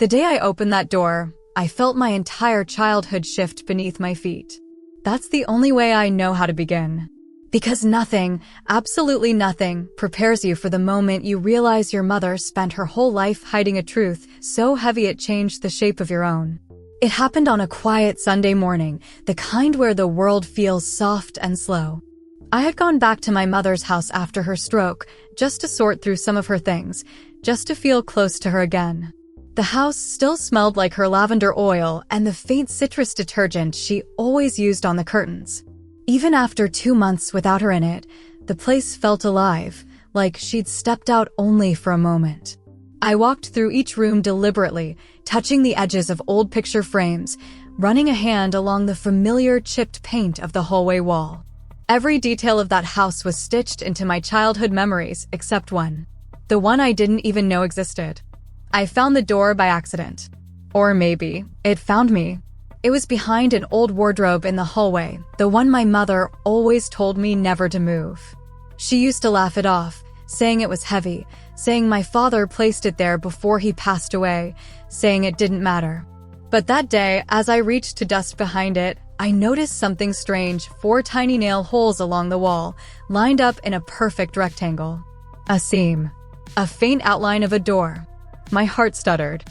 The day I opened that door, I felt my entire childhood shift beneath my feet. That's the only way I know how to begin. Because nothing, absolutely nothing, prepares you for the moment you realize your mother spent her whole life hiding a truth so heavy it changed the shape of your own. It happened on a quiet Sunday morning, the kind where the world feels soft and slow. I had gone back to my mother's house after her stroke, just to sort through some of her things, just to feel close to her again. The house still smelled like her lavender oil and the faint citrus detergent she always used on the curtains. Even after 2 months without her in it, the place felt alive, like she'd stepped out only for a moment. I walked through each room deliberately, touching the edges of old picture frames, running a hand along the familiar chipped paint of the hallway wall. Every detail of that house was stitched into my childhood memories except one. The one I didn't even know existed. I found the door by accident. Or maybe it found me. It was behind an old wardrobe in the hallway, the one my mother always told me never to move. She used to laugh it off, saying it was heavy, saying my father placed it there before he passed away, saying it didn't matter. But that day, as I reached to dust behind it, I noticed something strange, 4 tiny nail holes along the wall, lined up in a perfect rectangle. A seam. A faint outline of a door. My heart stuttered.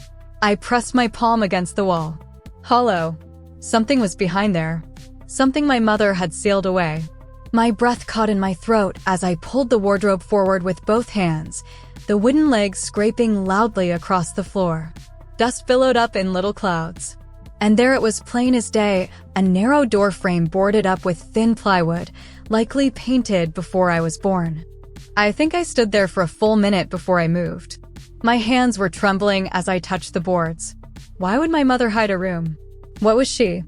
I pressed my palm against the wall. Hollow. Something was behind there. Something my mother had sealed away. My breath caught in my throat as I pulled the wardrobe forward with both hands, the wooden legs scraping loudly across the floor. Dust billowed up in little clouds. And there it was, plain as day, a narrow door frame boarded up with thin plywood, likely painted before I was born. I think I stood there for a full minute before I moved. My hands were trembling as I touched the boards. Why would my mother hide a room? What was she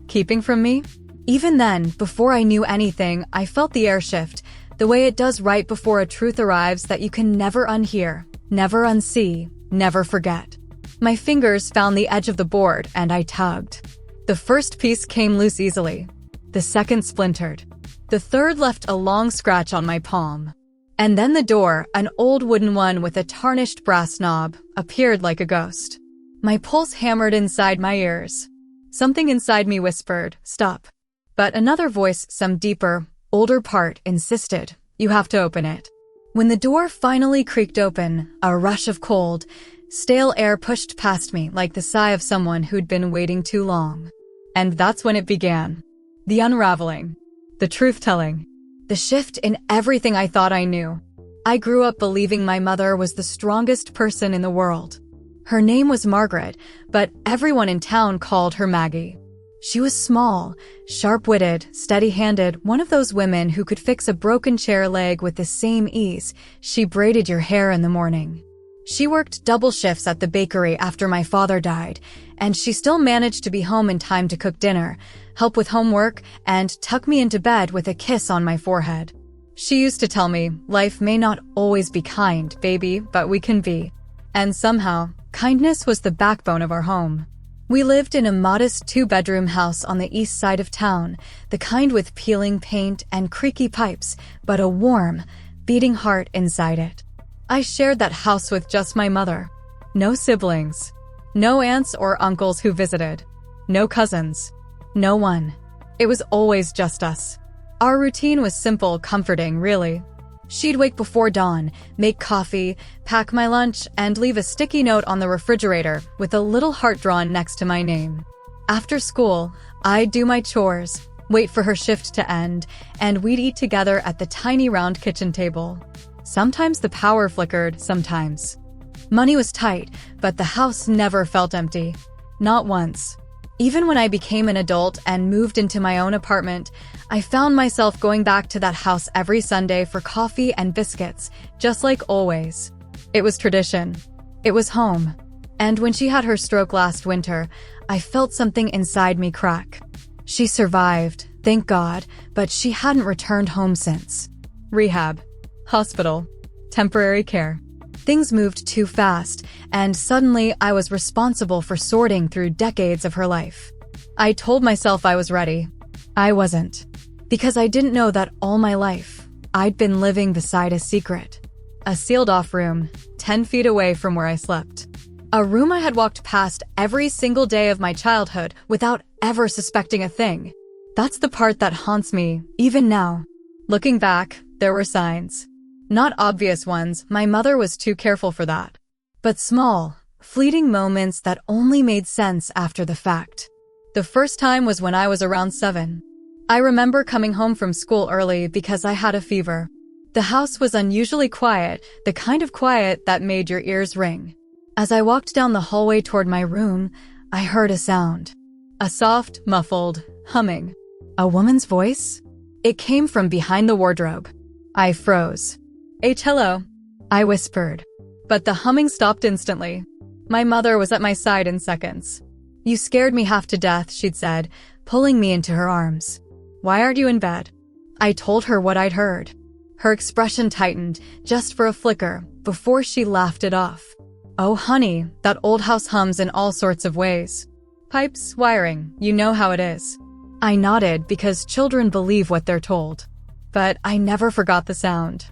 keeping from me? Even then, before I knew anything, I felt the air shift, the way it does right before a truth arrives that you can never unhear, never unsee, never forget. My fingers found the edge of the board and I tugged. The first piece came loose easily. The second splintered. The third left a long scratch on my palm. And then the door, an old wooden one with a tarnished brass knob, appeared like a ghost. My pulse hammered inside my ears. Something inside me whispered, "Stop." But another voice, some deeper, older part, insisted, "You have to open it." When the door finally creaked open, a rush of cold, stale air pushed past me like the sigh of someone who'd been waiting too long. And that's when it began. The unraveling. The truth-telling. The shift in everything I thought I knew. I grew up believing my mother was the strongest person in the world. Her name was Margaret, but everyone in town called her Maggie. She was small, sharp-witted, steady-handed, one of those women who could fix a broken chair leg with the same ease she braided your hair in the morning. She worked double shifts at the bakery after my father died, and she still managed to be home in time to cook dinner, help with homework, and tuck me into bed with a kiss on my forehead. She used to tell me, life may not always be kind, baby, but we can be. And somehow, kindness was the backbone of our home. We lived in a modest 2-bedroom house on the east side of town, the kind with peeling paint and creaky pipes, but a warm, beating heart inside it. I shared that house with just my mother. No siblings. No aunts or uncles who visited. No cousins. No one. It was always just us. Our routine was simple, comforting, really. She'd wake before dawn, make coffee, pack my lunch, and leave a sticky note on the refrigerator with a little heart drawn next to my name. After school, I'd do my chores, wait for her shift to end, and we'd eat together at the tiny round kitchen table. Sometimes the power flickered, sometimes. Money was tight, but the house never felt empty. Not once. Even when I became an adult and moved into my own apartment, I found myself going back to that house every Sunday for coffee and biscuits, just like always. It was tradition. It was home. And when she had her stroke last winter, I felt something inside me crack. She survived, thank God, but she hadn't returned home since. Rehab. Hospital. Temporary care. Things moved too fast, and suddenly I was responsible for sorting through decades of her life. I told myself I was ready. I wasn't. Because I didn't know that all my life, I'd been living beside a secret. A sealed-off room, 10 feet away from where I slept. A room I had walked past every single day of my childhood without ever suspecting a thing. That's the part that haunts me, even now. Looking back, there were signs. Not obvious ones, my mother was too careful for that. But small, fleeting moments that only made sense after the fact. The first time was when I was around 7. I remember coming home from school early because I had a fever. The house was unusually quiet, the kind of quiet that made your ears ring. As I walked down the hallway toward my room, I heard a sound. A soft, muffled humming. A woman's voice? It came from behind the wardrobe. I froze. "Hello," I whispered. But the humming stopped instantly. My mother was at my side in seconds. "You scared me half to death," she'd said, pulling me into her arms. "Why aren't you in bed?" I told her what I'd heard. Her expression tightened, just for a flicker, before she laughed it off. "Oh honey, that old house hums in all sorts of ways. Pipes, wiring, you know how it is." I nodded because children believe what they're told. But I never forgot the sound.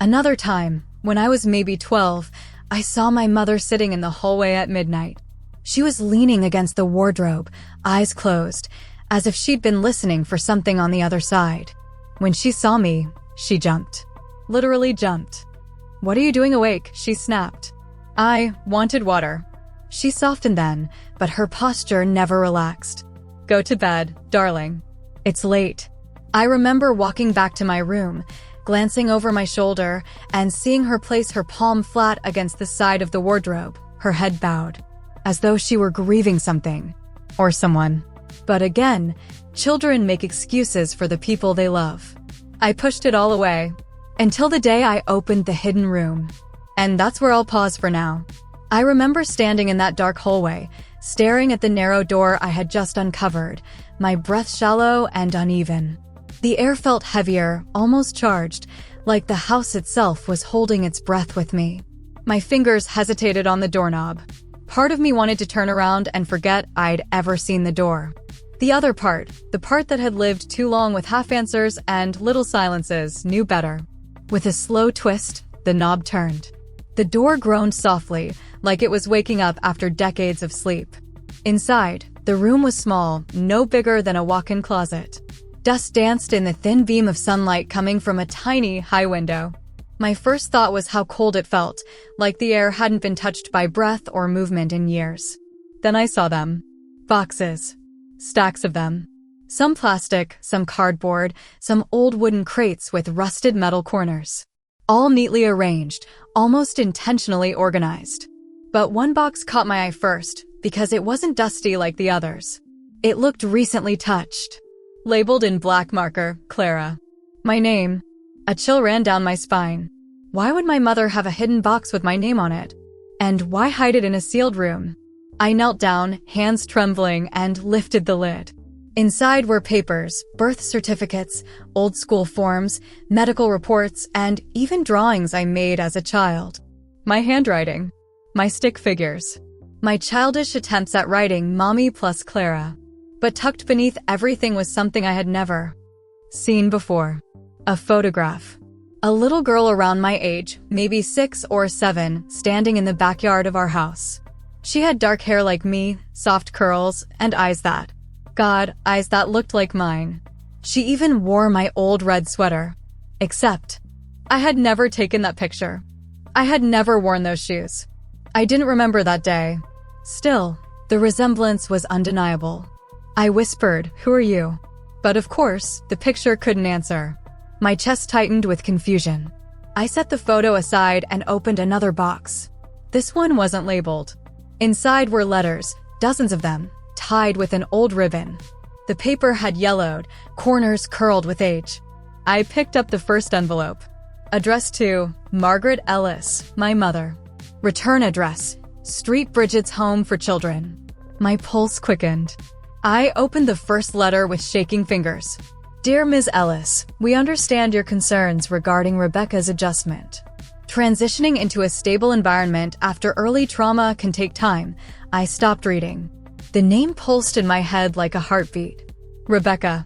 Another time, when I was maybe 12, I saw my mother sitting in the hallway at midnight. She was leaning against the wardrobe, eyes closed, as if she'd been listening for something on the other side. When she saw me, she jumped. Literally jumped. "What are you doing awake?" she snapped. I wanted water. She softened then, but her posture never relaxed. "Go to bed, darling. It's late." I remember walking back to my room, glancing over my shoulder, and seeing her place her palm flat against the side of the wardrobe, her head bowed, as though she were grieving something. Or someone. But again, children make excuses for the people they love. I pushed it all away, until the day I opened the hidden room. And that's where I'll pause for now. I remember standing in that dark hallway, staring at the narrow door I had just uncovered, my breath shallow and uneven. The air felt heavier, almost charged, like the house itself was holding its breath with me. My fingers hesitated on the doorknob. Part of me wanted to turn around and forget I'd ever seen the door. The other part, the part that had lived too long with half answers and little silences, knew better. With a slow twist, the knob turned. The door groaned softly, like it was waking up after decades of sleep. Inside, the room was small, no bigger than a walk-in closet. Dust danced in the thin beam of sunlight coming from a tiny, high window. My first thought was how cold it felt, like the air hadn't been touched by breath or movement in years. Then I saw them. Boxes. Stacks of them. Some plastic, some cardboard, some old wooden crates with rusted metal corners. All neatly arranged, almost intentionally organized. But one box caught my eye first, because it wasn't dusty like the others. It looked recently touched. Labeled in black marker, Clara. My name. A chill ran down my spine. Why would my mother have a hidden box with my name on it? And why hide it in a sealed room? I knelt down, hands trembling, and lifted the lid. Inside were papers, birth certificates, old school forms, medical reports, and even drawings I made as a child. My handwriting. My stick figures. My childish attempts at writing Mommy plus Clara. But tucked beneath everything was something I had never seen before. A photograph. A little girl around my age, maybe 6 or 7, standing in the backyard of our house. She had dark hair like me, soft curls, and eyes that looked like mine. She even wore my old red sweater. Except, I had never taken that picture. I had never worn those shoes. I didn't remember that day. Still, the resemblance was undeniable. I whispered, "Who are you?" But of course, the picture couldn't answer. My chest tightened with confusion. I set the photo aside and opened another box. This one wasn't labeled. Inside were letters, dozens of them, tied with an old ribbon. The paper had yellowed, corners curled with age. I picked up the first envelope. Addressed to Margaret Ellis, my mother. Return address, Street Bridget's Home for Children. My pulse quickened. I opened the first letter with shaking fingers. Dear Ms. Ellis, we understand your concerns regarding Rebecca's adjustment. Transitioning into a stable environment after early trauma can take time. I stopped reading. The name pulsed in my head like a heartbeat. Rebecca.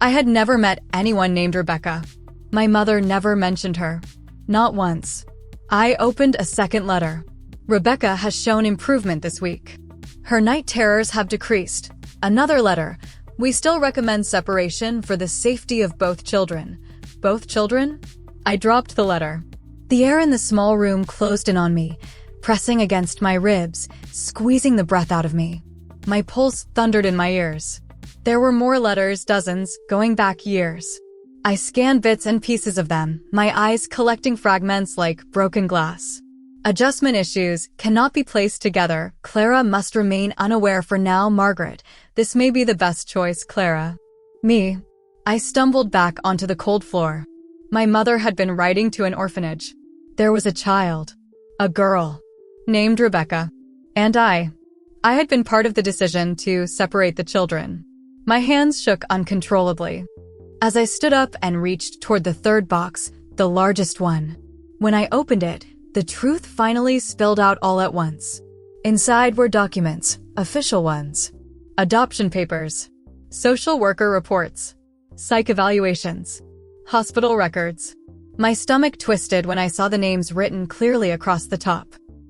I had never met anyone named Rebecca. My mother never mentioned her. Not once. I opened a second letter. Rebecca has shown improvement this week. Her night terrors have decreased. Another letter. We still recommend separation for the safety of both children. Both children? I dropped the letter. The air in the small room closed in on me, pressing against my ribs, squeezing the breath out of me. My pulse thundered in my ears. There were more letters, dozens, going back years. I scanned bits and pieces of them, my eyes collecting fragments like broken glass. Adjustment issues cannot be placed together. Clara must remain unaware for now. Margaret, this may be the best choice, Clara. Me. I stumbled back onto the cold floor. My mother had been writing to an orphanage. There was a child. A girl. Named Rebecca. And I had been part of the decision to separate the children. My hands shook uncontrollably. As I stood up and reached toward the third box, the largest one. When I opened it, the truth finally spilled out all at once. Inside were documents, official ones. Adoption papers. Social worker reports. Psych evaluations. Hospital records. My stomach twisted when I saw the names written clearly across the top.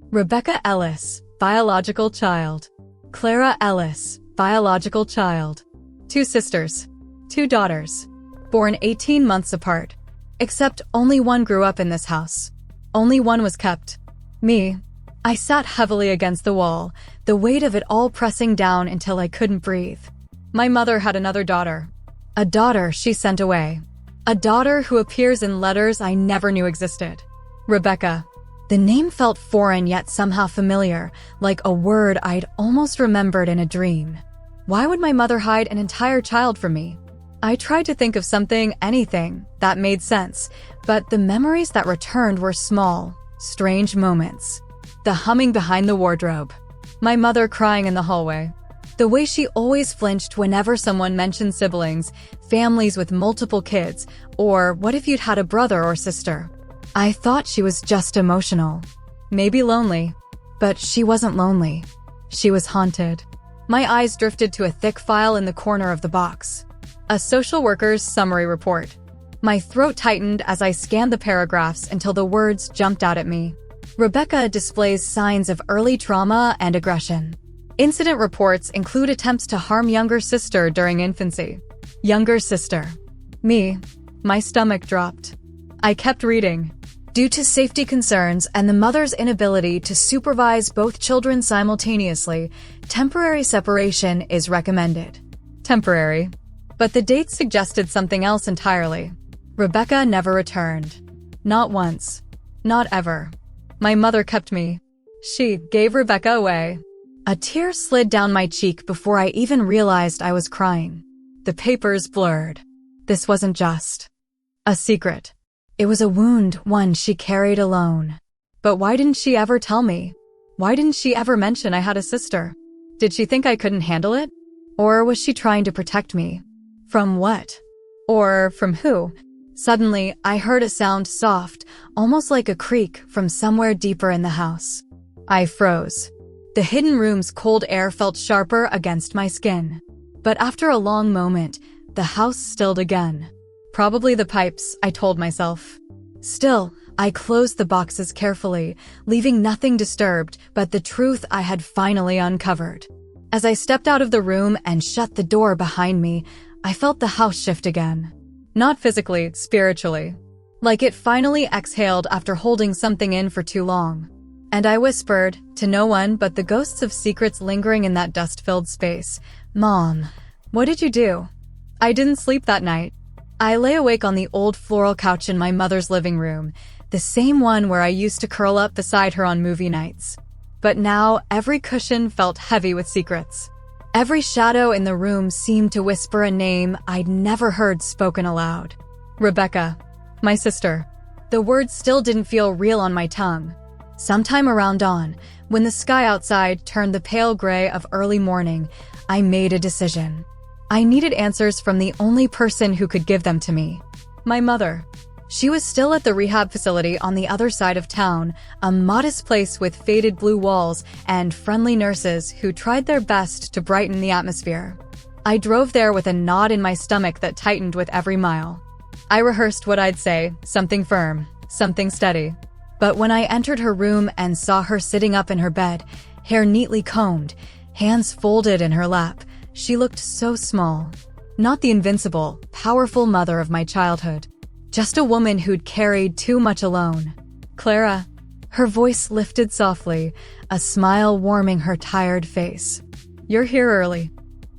Rebecca Ellis, biological child. Clara Ellis, biological child. 2 sisters. 2 daughters. Born 18 months apart. Except only one grew up in this house. Only one was kept. Me. I sat heavily against the wall, the weight of it all pressing down until I couldn't breathe. My mother had another daughter. A daughter she sent away. A daughter who appears in letters I never knew existed. Rebecca. The name felt foreign yet somehow familiar, like a word I'd almost remembered in a dream. Why would my mother hide an entire child from me? I tried to think of something, anything, that made sense, but the memories that returned were small, strange moments. The humming behind the wardrobe. My mother crying in the hallway. The way she always flinched whenever someone mentioned siblings, families with multiple kids, or what if you'd had a brother or sister? I thought she was just emotional. Maybe lonely. But she wasn't lonely. She was haunted. My eyes drifted to a thick file in the corner of the box. A social worker's summary report. My throat tightened as I scanned the paragraphs until the words jumped out at me. Rebecca displays signs of early trauma and aggression. Incident reports include attempts to harm younger sister during infancy. Younger sister. Me. My stomach dropped. I kept reading. Due to safety concerns and the mother's inability to supervise both children simultaneously, temporary separation is recommended. Temporary. But the dates suggested something else entirely. Rebecca never returned. Not once. Not ever. My mother kept me. She gave Rebecca away. A tear slid down my cheek before I even realized I was crying. The papers blurred. This wasn't just a secret. It was a wound, one she carried alone. But why didn't she ever tell me? Why didn't she ever mention I had a sister? Did she think I couldn't handle it? Or was she trying to protect me? From what? Or from who? Suddenly, I heard a sound soft, almost like a creak from somewhere deeper in the house. I froze. The hidden room's cold air felt sharper against my skin. But after a long moment, the house stilled again. Probably the pipes, I told myself. Still, I closed the boxes carefully, leaving nothing disturbed but the truth I had finally uncovered. As I stepped out of the room and shut the door behind me, I felt the house shift again. Not physically, spiritually. Like it finally exhaled after holding something in for too long. And I whispered, to no one but the ghosts of secrets lingering in that dust-filled space, "Mom, what did you do?" I didn't sleep that night. I lay awake on the old floral couch in my mother's living room, the same one where I used to curl up beside her on movie nights. But now, every cushion felt heavy with secrets. Every shadow in the room seemed to whisper a name I'd never heard spoken aloud. Rebecca. My sister. The words still didn't feel real on my tongue. Sometime around dawn, when the sky outside turned the pale gray of early morning, I made a decision. I needed answers from the only person who could give them to me. My mother. She was still at the rehab facility on the other side of town, a modest place with faded blue walls and friendly nurses who tried their best to brighten the atmosphere. I drove there with a knot in my stomach that tightened with every mile. I rehearsed what I'd say, something firm, something steady. But when I entered her room and saw her sitting up in her bed, hair neatly combed, hands folded in her lap, she looked so small. Not the invincible, powerful mother of my childhood. Just a woman who'd carried too much alone. Clara. Her voice lifted softly, a smile warming her tired face. You're here early.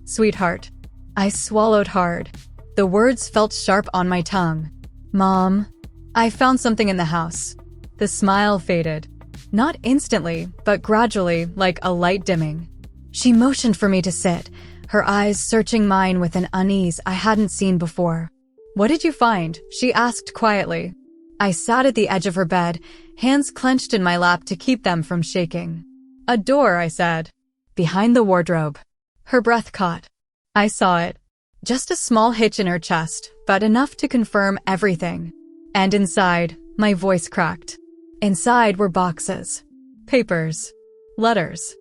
Sweetheart. I swallowed hard. The words felt sharp on my tongue. Mom. I found something in the house. The smile faded. Not instantly, but gradually, like a light dimming. She motioned for me to sit, her eyes searching mine with an unease I hadn't seen before. What did you find? She asked quietly. I sat at the edge of her bed, hands clenched in my lap to keep them from shaking. A door, I said. Behind the wardrobe. Her breath caught. I saw it. Just a small hitch in her chest, but enough to confirm everything. And inside, my voice cracked. Inside were boxes. Papers. Letters.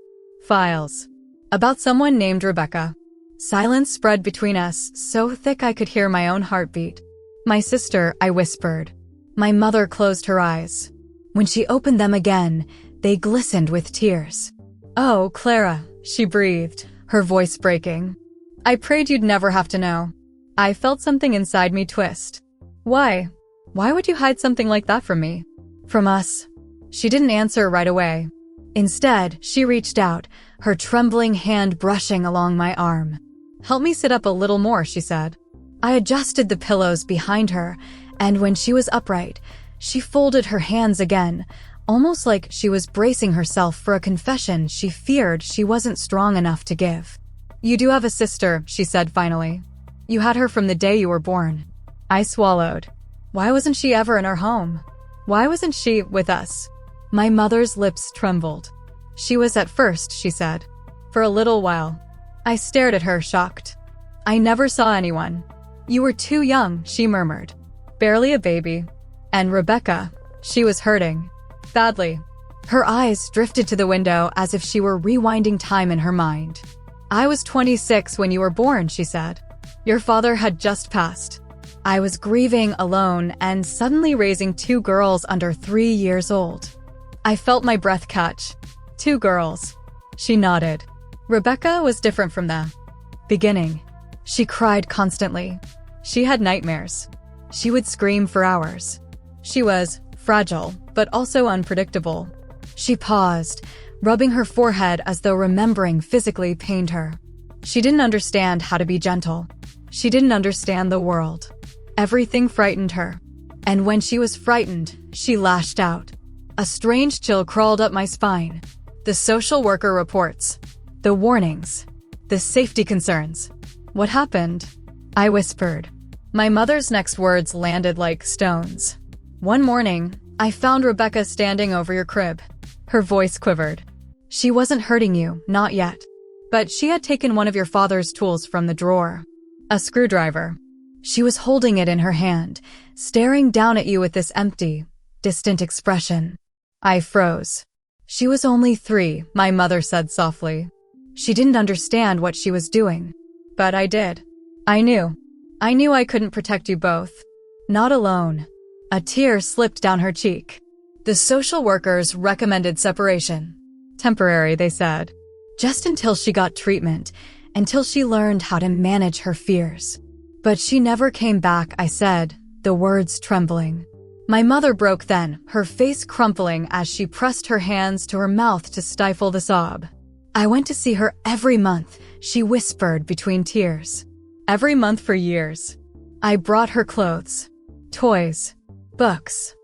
Files. About someone named Rebecca. Silence spread between us, so thick I could hear my own heartbeat. My sister, I whispered. My mother closed her eyes. When she opened them again, they glistened with tears. Oh, Clara, she breathed, her voice breaking. I prayed you'd never have to know. I felt something inside me twist. Why? Why would you hide something like that from me? From us? She didn't answer right away. Instead, she reached out, her trembling hand brushing along my arm. Help me sit up a little more, she said. I adjusted the pillows behind her, and when she was upright, she folded her hands again, almost like she was bracing herself for a confession she feared she wasn't strong enough to give. You do have a sister, she said finally. You had her from the day you were born. I swallowed. Why wasn't she ever in our home? Why wasn't she with us? My mother's lips trembled. She was at first, she said. For a little while. I stared at her, shocked. I never saw anyone. You were too young, she murmured. Barely a baby. And Rebecca, she was hurting. Badly. Her eyes drifted to the window as if she were rewinding time in her mind. I was 26 when you were born, she said. Your father had just passed. I was grieving alone and suddenly raising 2 girls under 3 years old. I felt my breath catch. 2 girls. She nodded. Rebecca was different from the beginning. She cried constantly. She had nightmares. She would scream for hours. She was fragile, but also unpredictable. She paused, rubbing her forehead as though remembering physically pained her. She didn't understand how to be gentle. She didn't understand the world. Everything frightened her. And when she was frightened, she lashed out. A strange chill crawled up my spine. The social worker reports. The warnings. The safety concerns. What happened? I whispered. My mother's next words landed like stones. One morning, I found Rebecca standing over your crib. Her voice quivered. She wasn't hurting you, not yet. But she had taken one of your father's tools from the drawer. A screwdriver. She was holding it in her hand, staring down at you with this empty, distant expression. I froze. She was only 3, my mother said softly. She didn't understand what she was doing. But I did. I knew. I knew I couldn't protect you both. Not alone. A tear slipped down her cheek. The social workers recommended separation. Temporary, they said. Just until she got treatment, until she learned how to manage her fears. But she never came back, I said, the words trembling. My mother broke then, her face crumpling as she pressed her hands to her mouth to stifle the sob. I went to see her every month, she whispered between tears. Every month for years. I brought her clothes, toys, books.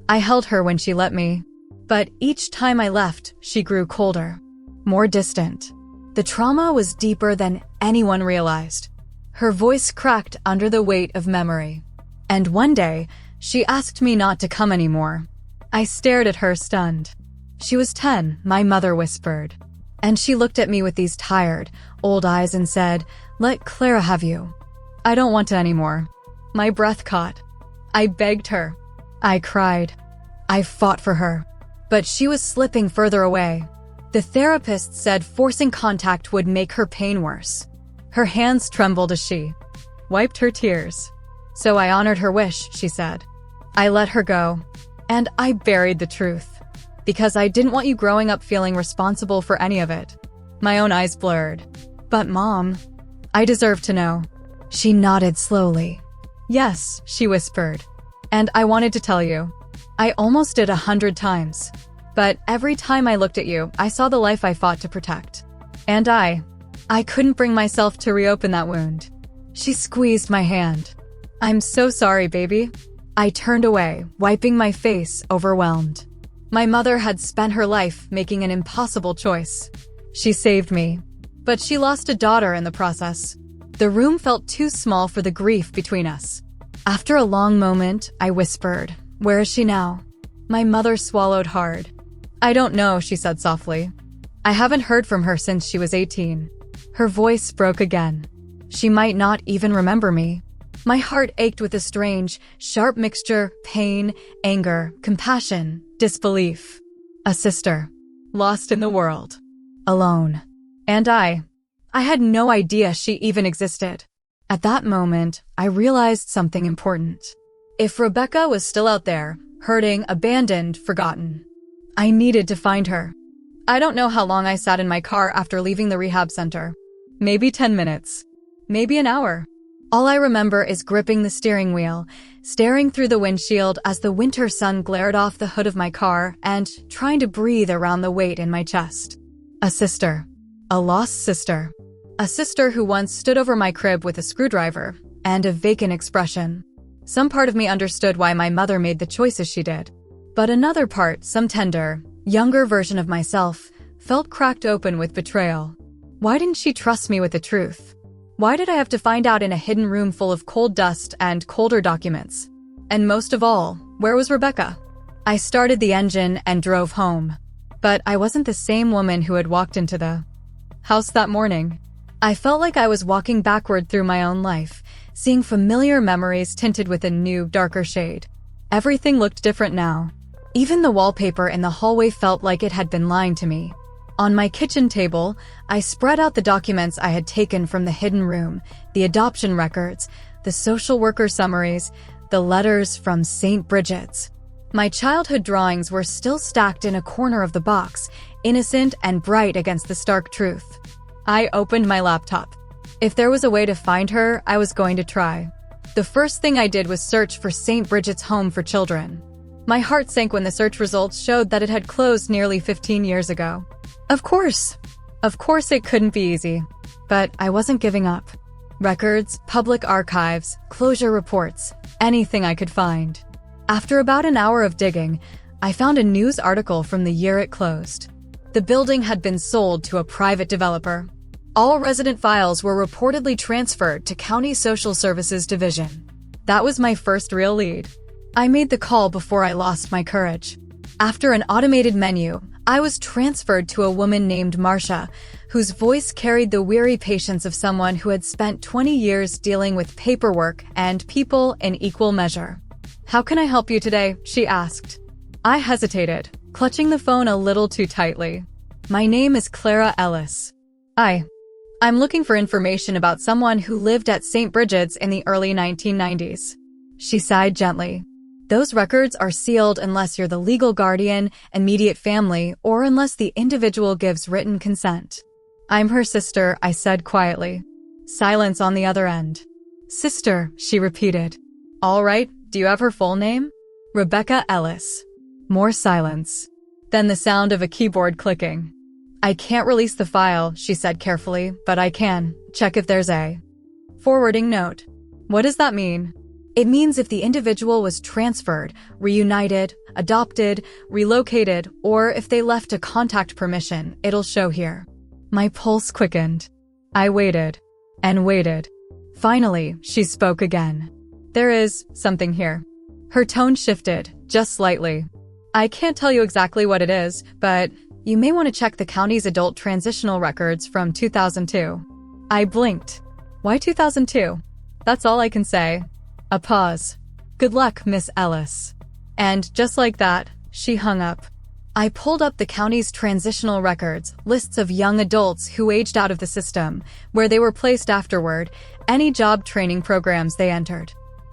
I held her when she let me. But each time I left, she grew colder, more distant. The trauma was deeper than anyone realized. Her voice cracked under the weight of memory. And one day, she asked me not to come anymore. I stared at her, stunned. She was 10, my mother whispered. And she looked at me with these tired, old eyes and said, "Let Clara have you." I don't want it anymore. My breath caught. I begged her. I cried. I fought for her. But she was slipping further away. The therapist said forcing contact would make her pain worse. Her hands trembled as she wiped her tears. So I honored her wish, she said. I let her go. And I buried the truth. Because I didn't want you growing up feeling responsible for any of it. My own eyes blurred. But Mom, I deserve to know. She nodded slowly. Yes, she whispered. And I wanted to tell you. I almost did 100 times. But every time I looked at you, I saw the life I fought to protect. And I couldn't bring myself to reopen that wound. She squeezed my hand. I'm so sorry, baby. I turned away, wiping my face, overwhelmed. My mother had spent her life making an impossible choice. She saved me. But she lost a daughter in the process. The room felt too small for the grief between us. After a long moment, I whispered, "Where is she now?" My mother swallowed hard. "I don't know," she said softly. "I haven't heard from her since she was 18. Her voice broke again. She might not even remember me. My heart ached with a strange, sharp mixture, pain, anger, compassion, disbelief. A sister. Lost in the world. Alone. And I had no idea she even existed. At that moment, I realized something important. If Rebecca was still out there, hurting, abandoned, forgotten, I needed to find her. I don't know how long I sat in my car after leaving the rehab center. Maybe 10 minutes. Maybe an hour. All I remember is gripping the steering wheel, staring through the windshield as the winter sun glared off the hood of my car, and trying to breathe around the weight in my chest. A sister. A lost sister. A sister who once stood over my crib with a screwdriver and a vacant expression. Some part of me understood why my mother made the choices she did. But another part, some tender, younger version of myself, felt cracked open with betrayal. Why didn't she trust me with the truth? Why did I have to find out in a hidden room full of cold dust and colder documents? And most of all, where was Rebecca? I started the engine and drove home. But I wasn't the same woman who had walked into the house that morning. I felt like I was walking backward through my own life, seeing familiar memories tinted with a new, darker shade. Everything looked different now. Even the wallpaper in the hallway felt like it had been lying to me. On my kitchen table, I spread out the documents I had taken from the hidden room, the adoption records, the social worker summaries, the letters from St. Bridget's. My childhood drawings were still stacked in a corner of the box, innocent and bright against the stark truth. I opened my laptop. If there was a way to find her, I was going to try. The first thing I did was search for St. Bridget's Home for Children. My heart sank when the search results showed that it had closed nearly 15 years ago. Of course it couldn't be easy. But I wasn't giving up. Records, public archives, closure reports, anything I could find. After about an hour of digging, I found a news article from the year it closed. The building had been sold to a private developer. All resident files were reportedly transferred to County Social Services Division. That was my first real lead. I made the call before I lost my courage. After an automated menu, I was transferred to a woman named Marcia, whose voice carried the weary patience of someone who had spent 20 years dealing with paperwork and people in equal measure. "How can I help you today?" she asked. I hesitated, clutching the phone a little too tightly. "My name is Clara Ellis. I'm looking for information about someone who lived at St. Bridget's in the early 1990s. She sighed gently. "Those records are sealed unless you're the legal guardian, immediate family, or unless the individual gives written consent." "I'm her sister," I said quietly. Silence on the other end. "Sister," she repeated. "All right, do you have her full name?" "Rebecca Ellis." More silence. Then the sound of a keyboard clicking. "I can't release the file," she said carefully, "but I can check if there's a forwarding note." "What does that mean?" "It means if the individual was transferred, reunited, adopted, relocated, or if they left a contact permission, it'll show here." My pulse quickened. I waited and waited. Finally, she spoke again. "There is something here." Her tone shifted, just slightly. "I can't tell you exactly what it is, but you may want to check the county's adult transitional records from 2002. I blinked. "Why 2002? That's all I can say." A pause. "Good luck, Miss Ellis." And just like that, she hung up. I pulled up the county's transitional records, lists of young adults who aged out of the system, where they were placed afterward, any job training programs they entered.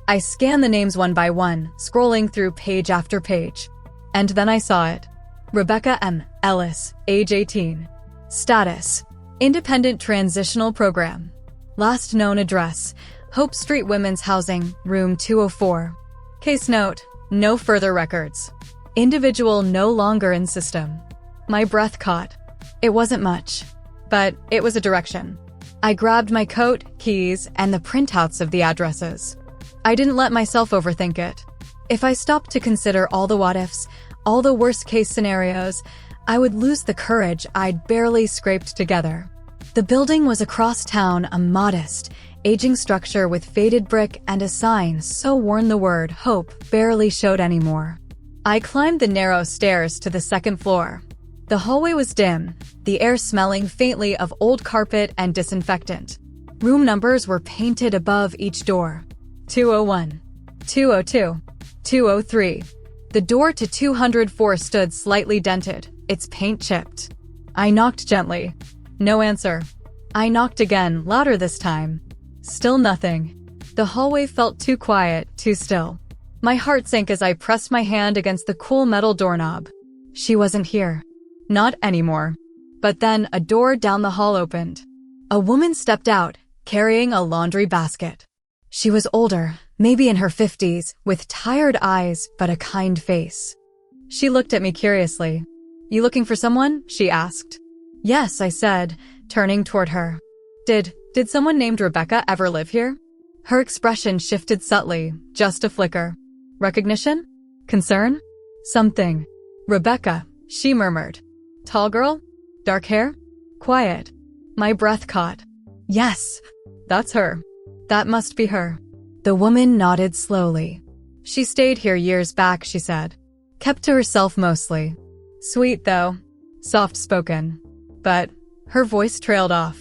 I scanned the names one by one, scrolling through page after page. And then I saw it. Rebecca M. Ellis, age 18. Status: Independent Transitional Program. Last known address: Hope Street Women's Housing, room 204. Case note: no further records. Individual no longer in system. My breath caught. It wasn't much, but it was a direction. I grabbed my coat, keys, and the printouts of the addresses. I didn't let myself overthink it. If I stopped to consider all the what-ifs, all the worst-case scenarios, I would lose the courage I'd barely scraped together. The building was across town, a modest, aging structure with faded brick and a sign so worn the word hope barely showed anymore. I climbed the narrow stairs to the second floor. The hallway was dim, the air smelling faintly of old carpet and disinfectant. Room numbers were painted above each door. 201, 202, 203. The door to 204 stood slightly dented, its paint chipped. I knocked gently. No answer. I knocked again, louder this time. Still nothing. The hallway felt too quiet, too still. My heart sank as I pressed my hand against the cool metal doorknob. She wasn't here. Not anymore. But then a door down the hall opened. A woman stepped out, carrying a laundry basket. She was older, maybe in her 50s, with tired eyes but a kind face. She looked at me curiously. "You looking for someone?" she asked. "Yes," I said, turning toward her. Did someone named Rebecca ever live here?" Her expression shifted subtly, just a flicker. Recognition? Concern? Something. "Rebecca," she murmured. "Tall girl? Dark hair? Quiet." My breath caught. Yes, that's her. That must be her. The woman nodded slowly. "She stayed here years back," she said. "Kept to herself mostly. Sweet, though. Soft-spoken." But her voice trailed off.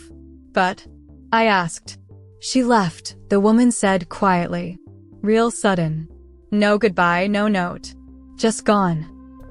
"But?" I asked. "She left," the woman said quietly. "Real sudden. No goodbye, no note. Just gone."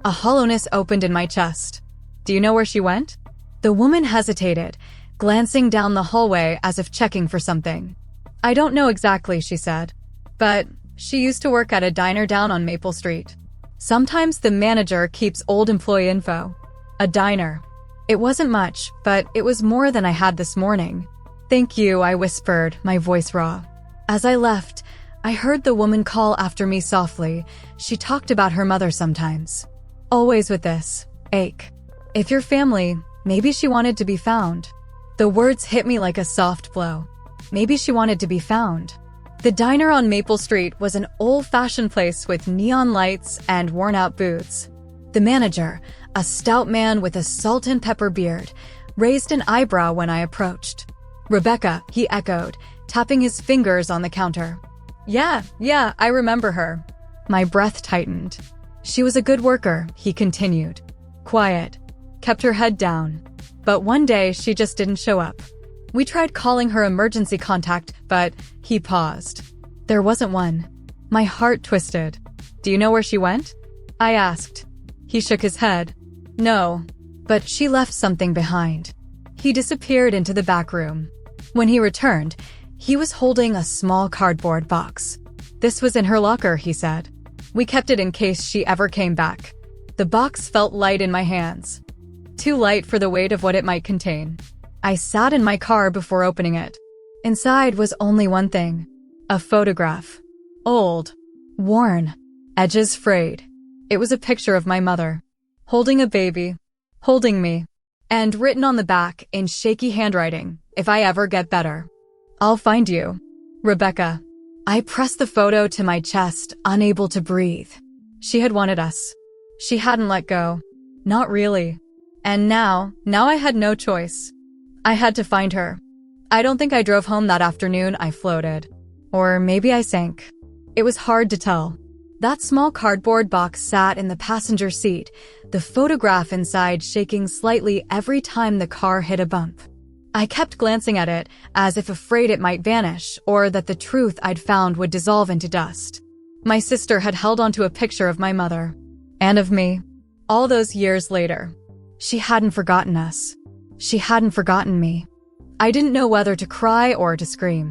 A hollowness opened in my chest. "Do you know where she went?" The woman hesitated, glancing down the hallway as if checking for something. "I don't know exactly," she said. "But she used to work at a diner down on Maple Street. Sometimes the manager keeps old employee info." A diner. It wasn't much, but it was more than I had this morning. "Thank you," I whispered, my voice raw. As I left, I heard the woman call after me softly. She talked about her mother sometimes. Always with this ache. "If your family, maybe she wanted to be found." The words hit me like a soft blow. Maybe she wanted to be found. The diner on Maple Street was an old-fashioned place with neon lights and worn-out booths. The manager, a stout man with a salt and pepper beard, raised an eyebrow when I approached. "Rebecca," he echoed, tapping his fingers on the counter. Yeah, I remember her." My breath tightened. "She was a good worker," he continued. "Quiet. Kept her head down. But one day she just didn't show up. We tried calling her emergency contact, but..." He paused. There wasn't one. My heart twisted. "Do you know where she went?" I asked. He shook his head. "No, but she left something behind." He disappeared into the back room. When he returned, he was holding a small cardboard box. "This was in her locker," he said. "We kept it in case she ever came back." The box felt light in my hands. Too light for the weight of what it might contain. I sat in my car before opening it. Inside was only one thing. A photograph. Old. Worn. Edges frayed. It was a picture of my mother. Holding a baby. Holding me. And written on the back in shaky handwriting, "If I ever get better, I'll find you. Rebecca." I pressed the photo to my chest, unable to breathe. She had wanted us. She hadn't let go. Not really. And now I had no choice. I had to find her. I don't think I drove home that afternoon. I floated. Or maybe I sank. It was hard to tell. That small cardboard box sat in the passenger seat, the photograph inside shaking slightly every time the car hit a bump. I kept glancing at it, as if afraid it might vanish, or that the truth I'd found would dissolve into dust. My sister had held onto a picture of my mother. And of me. All those years later. She hadn't forgotten us. She hadn't forgotten me. I didn't know whether to cry or to scream.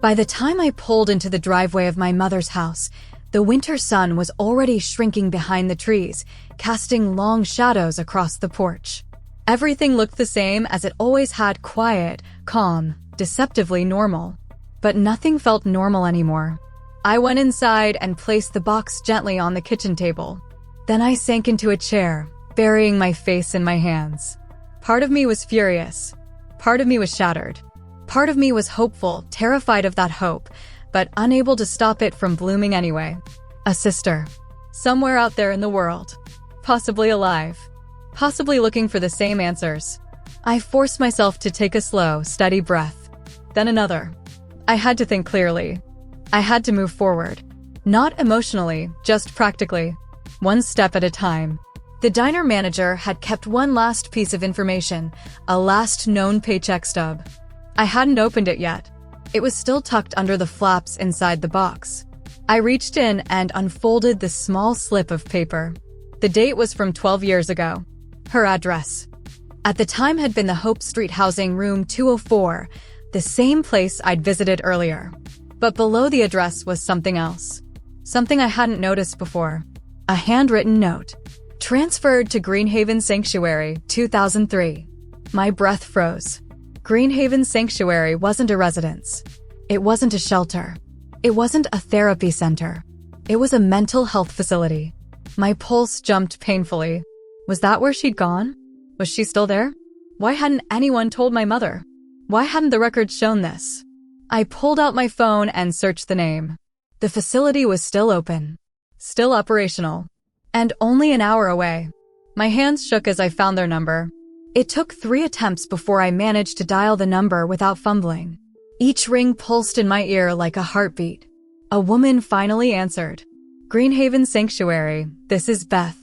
By the time I pulled into the driveway of my mother's house, the winter sun was already shrinking behind the trees, casting long shadows across the porch. Everything looked the same as it always had: quiet, calm, deceptively normal. But nothing felt normal anymore. I went inside and placed the box gently on the kitchen table. Then I sank into a chair, burying my face in my hands. Part of me was furious. Part of me was shattered. Part of me was hopeful, terrified of that hope, but unable to stop it from blooming anyway. A sister. Somewhere out there in the world. Possibly alive. Possibly looking for the same answers. I forced myself to take a slow, steady breath. Then another. I had to think clearly. I had to move forward. Not emotionally, just practically. One step at a time. The diner manager had kept one last piece of information, a last known paycheck stub. I hadn't opened it yet. It was still tucked under the flaps inside the box. I reached in and unfolded the small slip of paper. The date was from 12 years ago. Her address. At the time had been the Hope Street housing, room 204, the same place I'd visited earlier. But below the address was something else. Something I hadn't noticed before. A handwritten note. Transferred to Greenhaven Sanctuary, 2003. My breath froze. Greenhaven Sanctuary wasn't a residence. It wasn't a shelter. It wasn't a therapy center. It was a mental health facility. My pulse jumped painfully. Was that where she'd gone? Was she still there? Why hadn't anyone told my mother? Why hadn't the records shown this? I pulled out my phone and searched the name. The facility was still open. Still operational. And only an hour away. My hands shook as I found their number. It took 3 attempts before I managed to dial the number without fumbling. Each ring pulsed in my ear like a heartbeat. A woman finally answered. Greenhaven Sanctuary, this is Beth.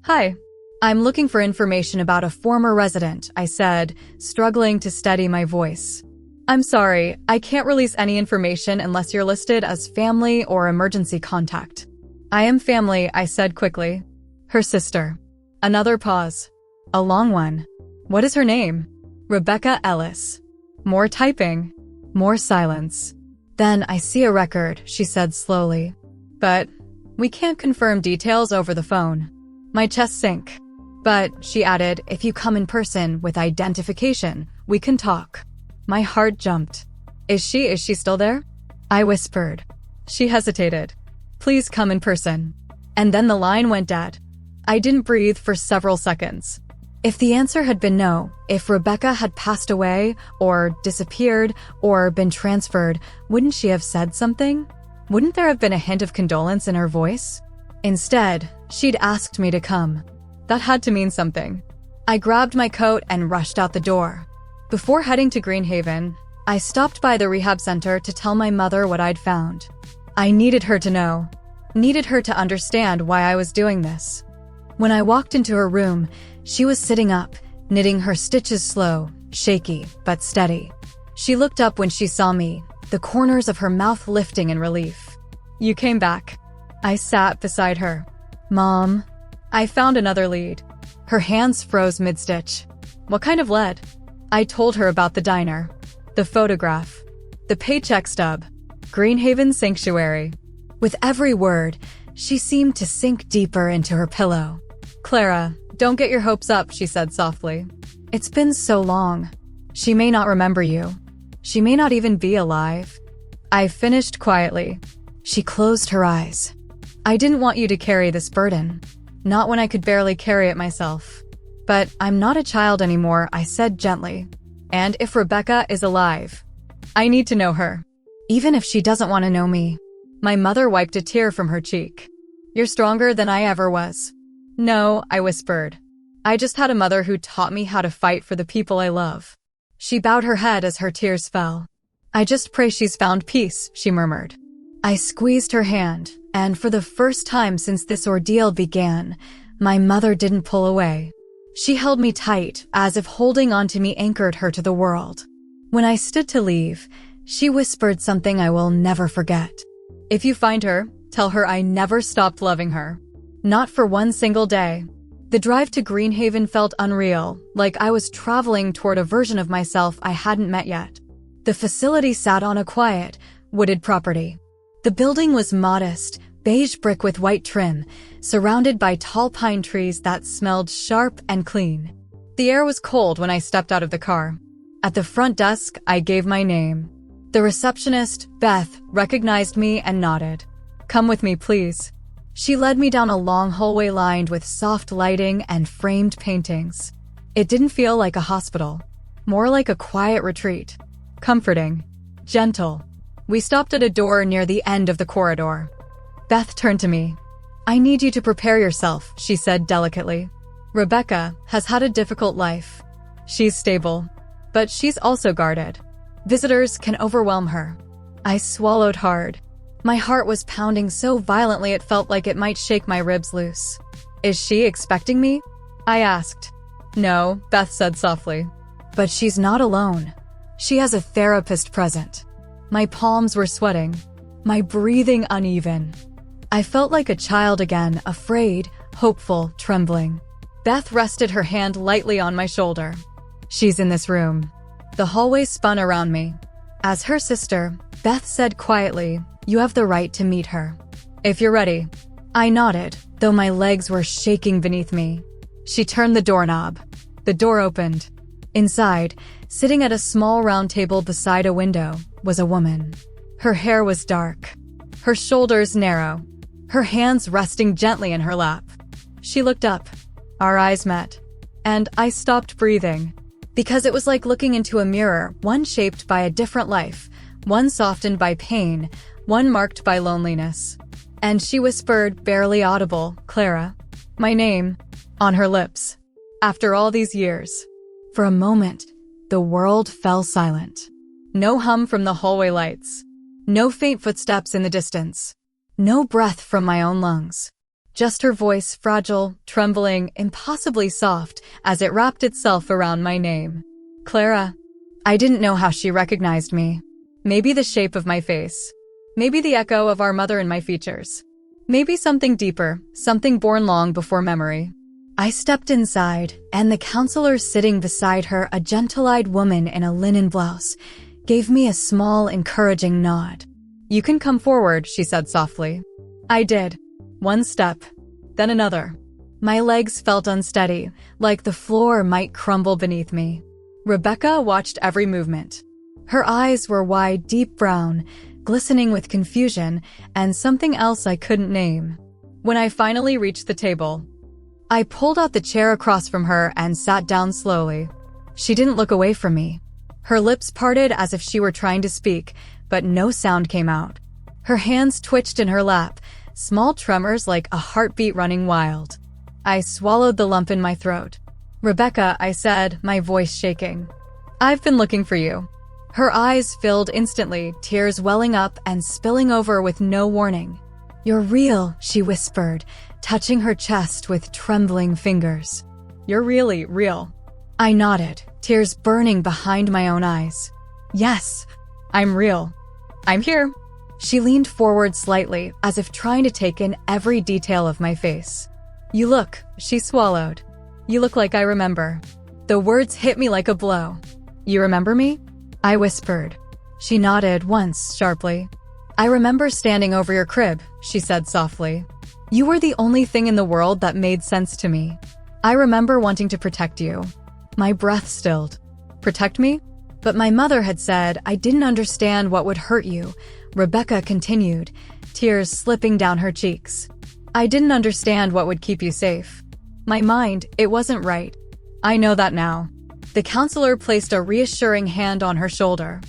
Hi. I'm looking for information about a former resident, I said, struggling to steady my voice. I'm sorry, I can't release any information unless you're listed as family or emergency contact. I am family, I said quickly. Her sister. Another pause. A long one. What is her name? Rebecca Ellis. More typing. More silence. Then I see a record, she said slowly. But we can't confirm details over the phone. My chest sank. But, she added, if you come in person with identification, we can talk. My heart jumped. Is she still there? I whispered. She hesitated. Please come in person. And then the line went dead. I didn't breathe for several seconds. If the answer had been no, if Rebecca had passed away, or disappeared, or been transferred, wouldn't she have said something? Wouldn't there have been a hint of condolence in her voice? Instead, she'd asked me to come. That had to mean something. I grabbed my coat and rushed out the door. Before heading to Greenhaven, I stopped by the rehab center to tell my mother what I'd found. I needed her to know. Needed her to understand why I was doing this. When I walked into her room, she was sitting up, knitting her stitches slow, shaky, but steady. She looked up when she saw me, the corners of her mouth lifting in relief. You came back. I sat beside her. Mom. I found another lead. Her hands froze mid-stitch. What kind of lead? I told her about the diner, the photograph, the paycheck stub, Greenhaven Sanctuary. With every word, she seemed to sink deeper into her pillow. Clara, don't get your hopes up, she said softly. It's been so long. She may not remember you. She may not even be alive. I finished quietly. She closed her eyes. I didn't want you to carry this burden. Not when I could barely carry it myself. But I'm not a child anymore, I said gently. And if Rebecca is alive, I need to know her. Even if she doesn't want to know me. My mother wiped a tear from her cheek. You're stronger than I ever was. No, I whispered. I just had a mother who taught me how to fight for the people I love. She bowed her head as her tears fell. I just pray she's found peace, she murmured. I squeezed her hand, and for the first time since this ordeal began, my mother didn't pull away. She held me tight, as if holding onto me anchored her to the world. When I stood to leave, she whispered something I will never forget. If you find her, tell her I never stopped loving her. Not for one single day. The drive to Greenhaven felt unreal, like I was traveling toward a version of myself I hadn't met yet. The facility sat on a quiet, wooded property. The building was modest, beige brick with white trim, surrounded by tall pine trees that smelled sharp and clean. The air was cold when I stepped out of the car. At the front desk, I gave my name. The receptionist, Beth, recognized me and nodded. "Come with me, please." She led me down a long hallway lined with soft lighting and framed paintings. It didn't feel like a hospital, more like a quiet retreat. Comforting. Gentle. We stopped at a door near the end of the corridor. Beth turned to me. "I need you to prepare yourself," she said delicately. "Rebecca has had a difficult life. She's stable, but she's also guarded. Visitors can overwhelm her." I swallowed hard. My heart was pounding so violently it felt like it might shake my ribs loose. "Is she expecting me?" I asked. "No," Beth said softly. "But she's not alone. She has a therapist present." My palms were sweating, my breathing uneven. I felt like a child again, afraid, hopeful, trembling. Beth rested her hand lightly on my shoulder. "She's in this room." The hallway spun around me. As her sister, Beth said quietly, "You have the right to meet her, if you're ready." I nodded, though my legs were shaking beneath me. She turned the doorknob. The door opened. Inside, sitting at a small round table beside a window, was a woman. Her hair was dark, her shoulders narrow, her hands resting gently in her lap. She looked up. Our eyes met, and I stopped breathing. Because it was like looking into a mirror, one shaped by a different life, one softened by pain, one marked by loneliness. And she whispered, barely audible, "Clara." My name, on her lips. After all these years. For a moment, the world fell silent. No hum from the hallway lights. No faint footsteps in the distance. No breath from my own lungs. Just her voice, fragile, trembling, impossibly soft, as it wrapped itself around my name. "Clara." I didn't know how she recognized me. Maybe the shape of my face. Maybe the echo of our mother in my features. Maybe something deeper, something born long before memory. I stepped inside, and the counselor sitting beside her, a gentle-eyed woman in a linen blouse, gave me a small, encouraging nod. "You can come forward," she said softly. I did. One step, then another. My legs felt unsteady, like the floor might crumble beneath me. Rebecca watched every movement. Her eyes were wide, deep brown, glistening with confusion and something else I couldn't name. When I finally reached the table, I pulled out the chair across from her and sat down slowly. She didn't look away from me. Her lips parted as if she were trying to speak, but no sound came out. Her hands twitched in her lap, small tremors like a heartbeat running wild. I swallowed the lump in my throat. "Rebecca," I said, my voice shaking. "I've been looking for you." Her eyes filled instantly, tears welling up and spilling over with no warning. "You're real," she whispered, touching her chest with trembling fingers. "You're really real." I nodded, tears burning behind my own eyes. "Yes, I'm real. I'm here." She leaned forward slightly, as if trying to take in every detail of my face. "You look," she swallowed. "You look like I remember." The words hit me like a blow. "You remember me?" I whispered. She nodded once, sharply. "I remember standing over your crib," she said softly. "You were the only thing in the world that made sense to me. I remember wanting to protect you." My breath stilled. "Protect me?" "But my mother had said I didn't understand what would hurt you," Rebecca continued, tears slipping down her cheeks. "I didn't understand what would keep you safe. My mind, it wasn't right. I know that now." The counselor placed a reassuring hand on her shoulder.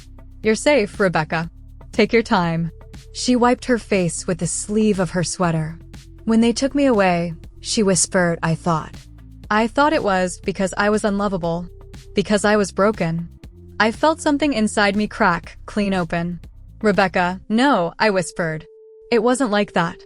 "You're safe, Rebecca. Take your time." She wiped her face with the sleeve of her sweater. "When they took me away," she whispered, I thought it was because I was unlovable, because I was broken. I felt something inside me crack, clean open. "Rebecca, no," I whispered. "It wasn't like that."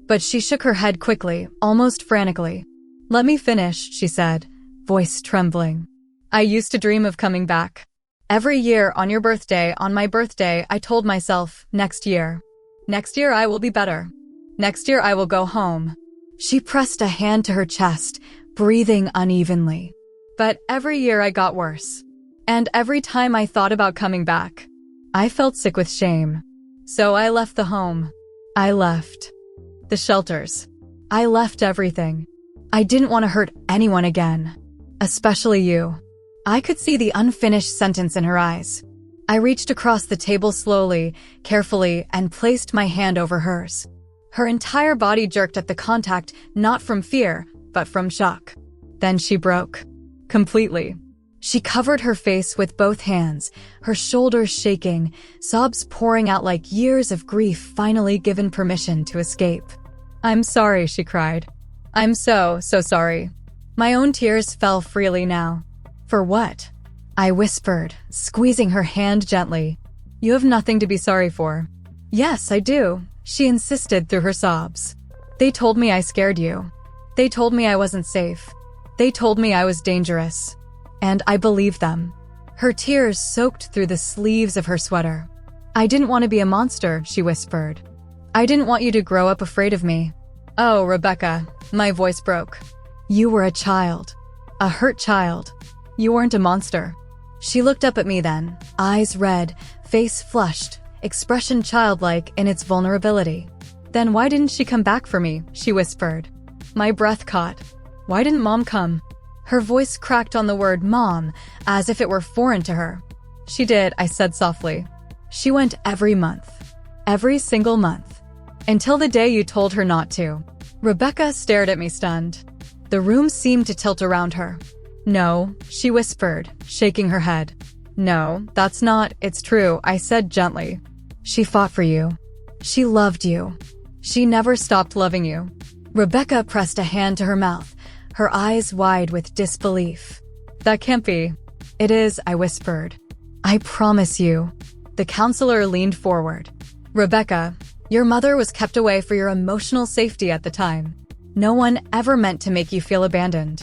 But she shook her head quickly, almost frantically. "Let me finish," she said, voice trembling. "I used to dream of coming back. Every year on your birthday, on my birthday, I told myself, next year. Next year I will be better. Next year I will go home." She pressed a hand to her chest, breathing unevenly. But every year I got worse. And every time I thought about coming back, I felt sick with shame. So I left the home. I left the shelters. I left everything. I didn't want to hurt anyone again. Especially you. I could see the unfinished sentence in her eyes. I reached across the table slowly, carefully, and placed my hand over hers. Her entire body jerked at the contact, not from fear, but from shock. Then she broke. Completely. She covered her face with both hands, her shoulders shaking, sobs pouring out like years of grief finally given permission to escape. "I'm sorry," she cried. "I'm so sorry." My own tears fell freely now. "For what?" I whispered, squeezing her hand gently. "You have nothing to be sorry for." "Yes, I do," she insisted through her sobs. "They told me I scared you. They told me I wasn't safe. They told me I was dangerous. And I believed them." Her tears soaked through the sleeves of her sweater. "I didn't want to be a monster," she whispered. "I didn't want you to grow up afraid of me." "Oh, Rebecca," my voice broke. "You were a child. A hurt child. You weren't a monster." She looked up at me then, eyes red, face flushed, expression childlike in its vulnerability. "Then why didn't she come back for me?" she whispered. My breath caught. "Why didn't Mom come?" Her voice cracked on the word mom, as if it were foreign to her. "She did," I said softly. "She went every month. Every single month. Until the day you told her not to." Rebecca stared at me stunned. The room seemed to tilt around her. "No," she whispered, shaking her head. "No, that's not, it's true," I said gently. "She fought for you. She loved you. She never stopped loving you." Rebecca pressed a hand to her mouth, her eyes wide with disbelief. "That can't be." "It is," I whispered. "I promise you." The counselor leaned forward. "Rebecca, your mother was kept away for your emotional safety at the time. No one ever meant to make you feel abandoned."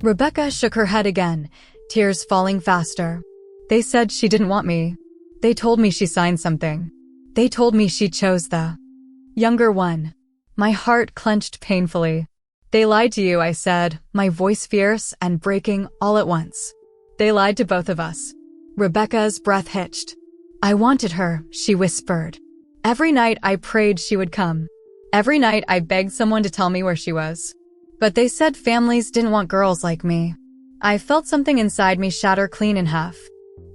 Rebecca shook her head again, tears falling faster. "They said she didn't want me. They told me she signed something. They told me she chose the younger one." My heart clenched painfully. "They lied to you," I said, my voice fierce and breaking all at once. "They lied to both of us." Rebecca's breath hitched. "I wanted her," she whispered. "Every night I prayed she would come. Every night I begged someone to tell me where she was. But they said families didn't want girls like me." I felt something inside me shatter clean in half.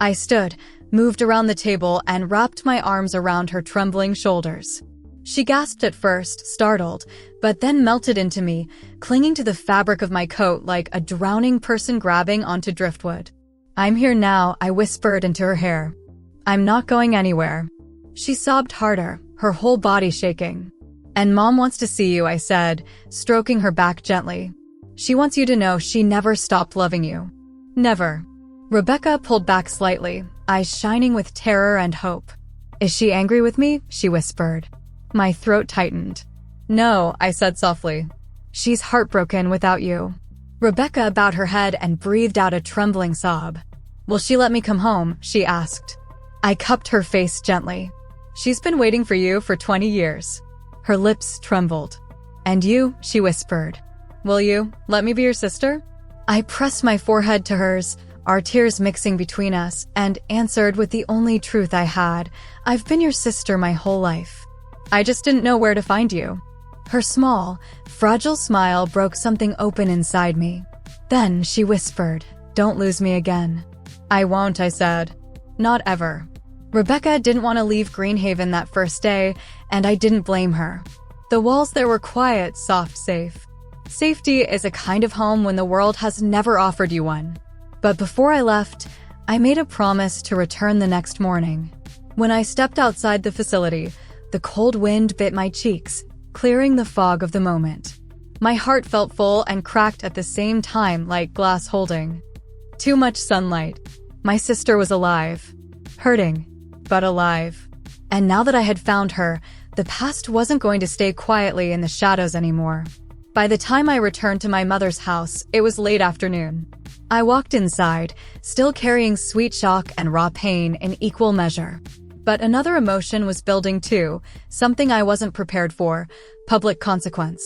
I stood, moved around the table, and wrapped my arms around her trembling shoulders. She gasped at first, startled, but then melted into me, clinging to the fabric of my coat like a drowning person grabbing onto driftwood. "I'm here now," I whispered into her hair. "I'm not going anywhere." She sobbed harder, her whole body shaking. "And Mom wants to see you," I said, stroking her back gently. "She wants you to know she never stopped loving you. Never." Rebecca pulled back slightly, eyes shining with terror and hope. "Is she angry with me?" she whispered. My throat tightened. "No," I said softly. "She's heartbroken without you." Rebecca bowed her head and breathed out a trembling sob. "Will she let me come home?" she asked. I cupped her face gently. "She's been waiting for you for 20 years. Her lips trembled. "And you?" she whispered. "Will you let me be your sister?" I pressed my forehead to hers, our tears mixing between us, and answered with the only truth I had. "I've been your sister my whole life. I just didn't know where to find you." Her small, fragile smile broke something open inside me. Then she whispered, "Don't lose me again." "I won't," I said. "Not ever." Rebecca didn't want to leave Greenhaven that first day, and I didn't blame her. The walls there were quiet, soft, safe. Safety is a kind of home when the world has never offered you one. But before I left, I made a promise to return the next morning. When I stepped outside the facility, the cold wind bit my cheeks, clearing the fog of the moment. My heart felt full and cracked at the same time, like glass holding. Too much sunlight. My sister was alive. Hurting, but alive. And now that I had found her, the past wasn't going to stay quietly in the shadows anymore. By the time I returned to my mother's house, it was late afternoon. I walked inside, still carrying sweet shock and raw pain in equal measure. But another emotion was building too, something I wasn't prepared for: public consequence.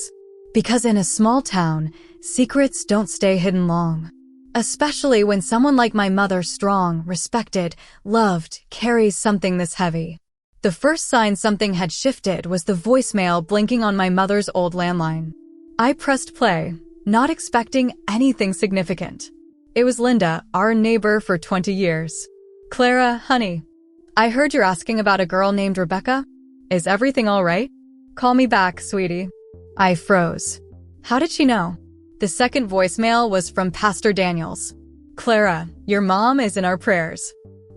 Because in a small town, secrets don't stay hidden long. Especially when someone like my mother, strong, respected, loved, carries something this heavy. The first sign something had shifted was the voicemail blinking on my mother's old landline. I pressed play, not expecting anything significant. It was Linda, our neighbor for 20 years. "Clara, honey, I heard you're asking about a girl named Rebecca. Is everything all right? Call me back, sweetie." I froze. How did she know? The second voicemail was from Pastor Daniels. "Clara, your mom is in our prayers.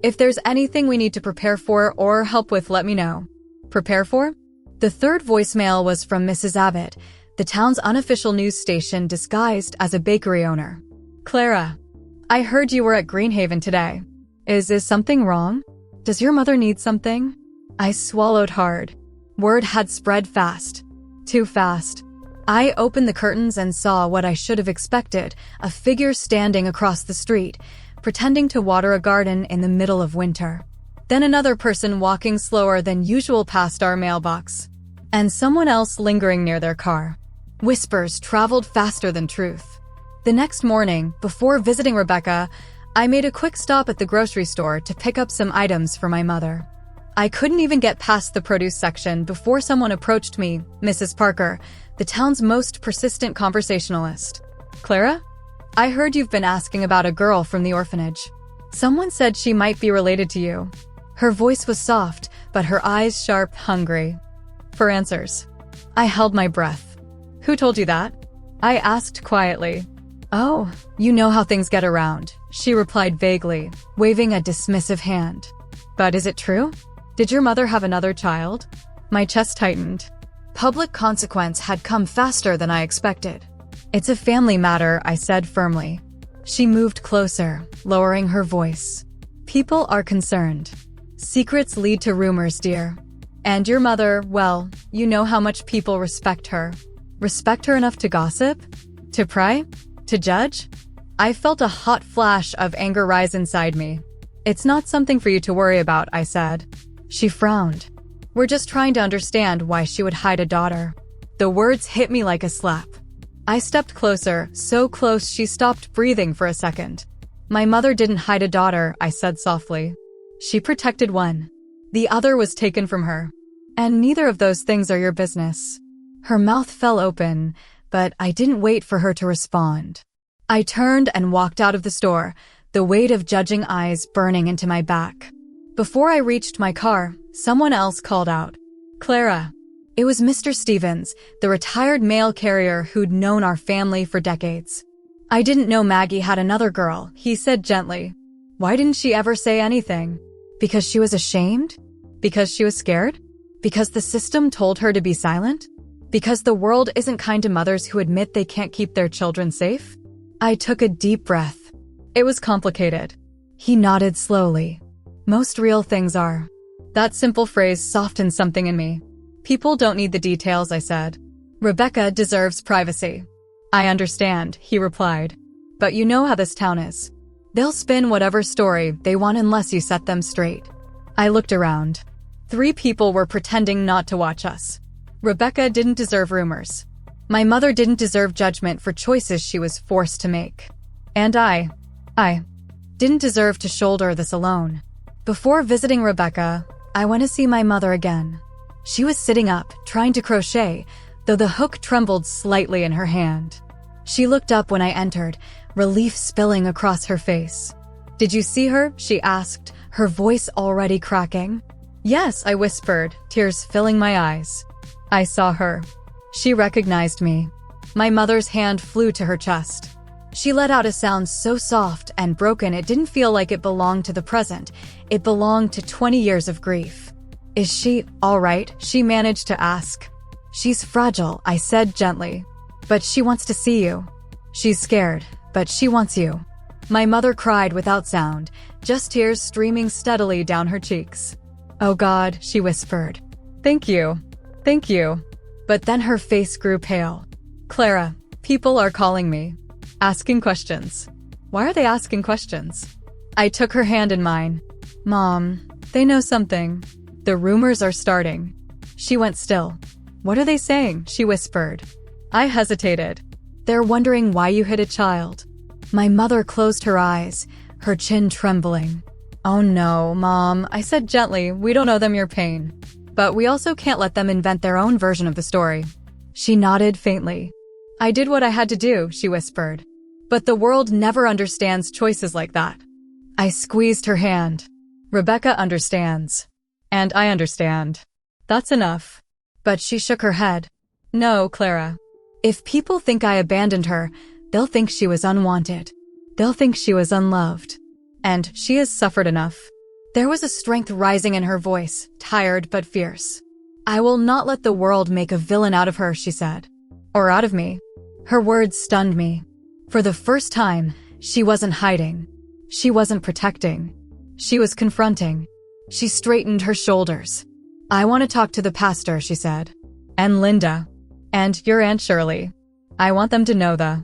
If there's anything we need to prepare for or help with, let me know." Prepare for? The third voicemail was from Mrs. Abbott, the town's unofficial news station disguised as a bakery owner. "Clara, I heard you were at Greenhaven today. Is something wrong? Does your mother need something?" I swallowed hard. Word had spread fast. Too fast. I opened the curtains and saw what I should have expected, a figure standing across the street, pretending to water a garden in the middle of winter. Then another person walking slower than usual past our mailbox. And someone else lingering near their car. Whispers traveled faster than truth. The next morning, before visiting Rebecca, I made a quick stop at the grocery store to pick up some items for my mother. I couldn't even get past the produce section before someone approached me, Mrs. Parker, the town's most persistent conversationalist. "Clara? I heard you've been asking about a girl from the orphanage. Someone said she might be related to you." Her voice was soft, but her eyes sharp, hungry. For answers. I held my breath. "Who told you that?" I asked quietly. "Oh, you know how things get around," she replied vaguely, waving a dismissive hand. "But is it true? Did your mother have another child?" My chest tightened. Public consequence had come faster than I expected. "It's a family matter," I said firmly. She moved closer, lowering her voice. "People are concerned. Secrets lead to rumors, dear. And your mother, well, you know how much people respect her. Respect her enough to gossip? To pry? To judge?" I felt a hot flash of anger rise inside me. "It's not something for you to worry about," I said. She frowned. "We're just trying to understand why she would hide a daughter." The words hit me like a slap. I stepped closer, so close she stopped breathing for a second. "My mother didn't hide a daughter," I said softly. "She protected one. The other was taken from her. And neither of those things are your business." Her mouth fell open, but I didn't wait for her to respond. I turned and walked out of the store, the weight of judging eyes burning into my back. Before I reached my car, someone else called out, "Clara." It was Mr. Stevens, the retired mail carrier who'd known our family for decades. "I didn't know Maggie had another girl," he said gently. "Why didn't she ever say anything? Because she was ashamed? Because she was scared? Because the system told her to be silent? Because the world isn't kind to mothers who admit they can't keep their children safe?" I took a deep breath. It was complicated. He nodded slowly. "Most real things are." That simple phrase softened something in me. "People don't need the details," I said. "Rebecca deserves privacy." "I understand," he replied. "But you know how this town is. They'll spin whatever story they want unless you set them straight." I looked around. 3 people were pretending not to watch us. Rebecca didn't deserve rumors. My mother didn't deserve judgment for choices she was forced to make. And I didn't deserve to shoulder this alone. Before visiting Rebecca, I went to see my mother again. She was sitting up, trying to crochet, though the hook trembled slightly in her hand. She looked up when I entered, relief spilling across her face. "Did you see her?" she asked, her voice already cracking. "Yes," I whispered, tears filling my eyes. "I saw her." She recognized me. My mother's hand flew to her chest. She let out a sound so soft and broken it didn't feel like it belonged to the present. It belonged to 20 years of grief. "Is she all right?" she managed to ask. "She's fragile," I said gently. "But she wants to see you. She's scared, but she wants you." My mother cried without sound, just tears streaming steadily down her cheeks. "Oh God," she whispered. Thank you. Thank you." But then her face grew pale. "Clara, people are calling me. Asking questions." "Why are they asking questions?" I took her hand in mine. "Mom, they know something. The rumors are starting." She went still. "What are they saying?" she whispered. I hesitated. "They're wondering why you hid a child." My mother closed her eyes, her chin trembling. Oh no, Mom, I said gently, we don't owe them your pain. But we also can't let them invent their own version of the story. She nodded faintly. I did what I had to do, she whispered. But the world never understands choices like that. I squeezed her hand. Rebecca understands. And I understand. That's enough. But she shook her head. No, Clara. If people think I abandoned her, they'll think she was unwanted. They'll think she was unloved. And she has suffered enough. There was a strength rising in her voice, tired but fierce. I will not let the world make a villain out of her, she said. Or out of me. Her words stunned me. For the first time, she wasn't hiding. She wasn't protecting. She was confronting. She straightened her shoulders. I want to talk to the pastor, she said. And Linda. And your Aunt Shirley. I want them to know the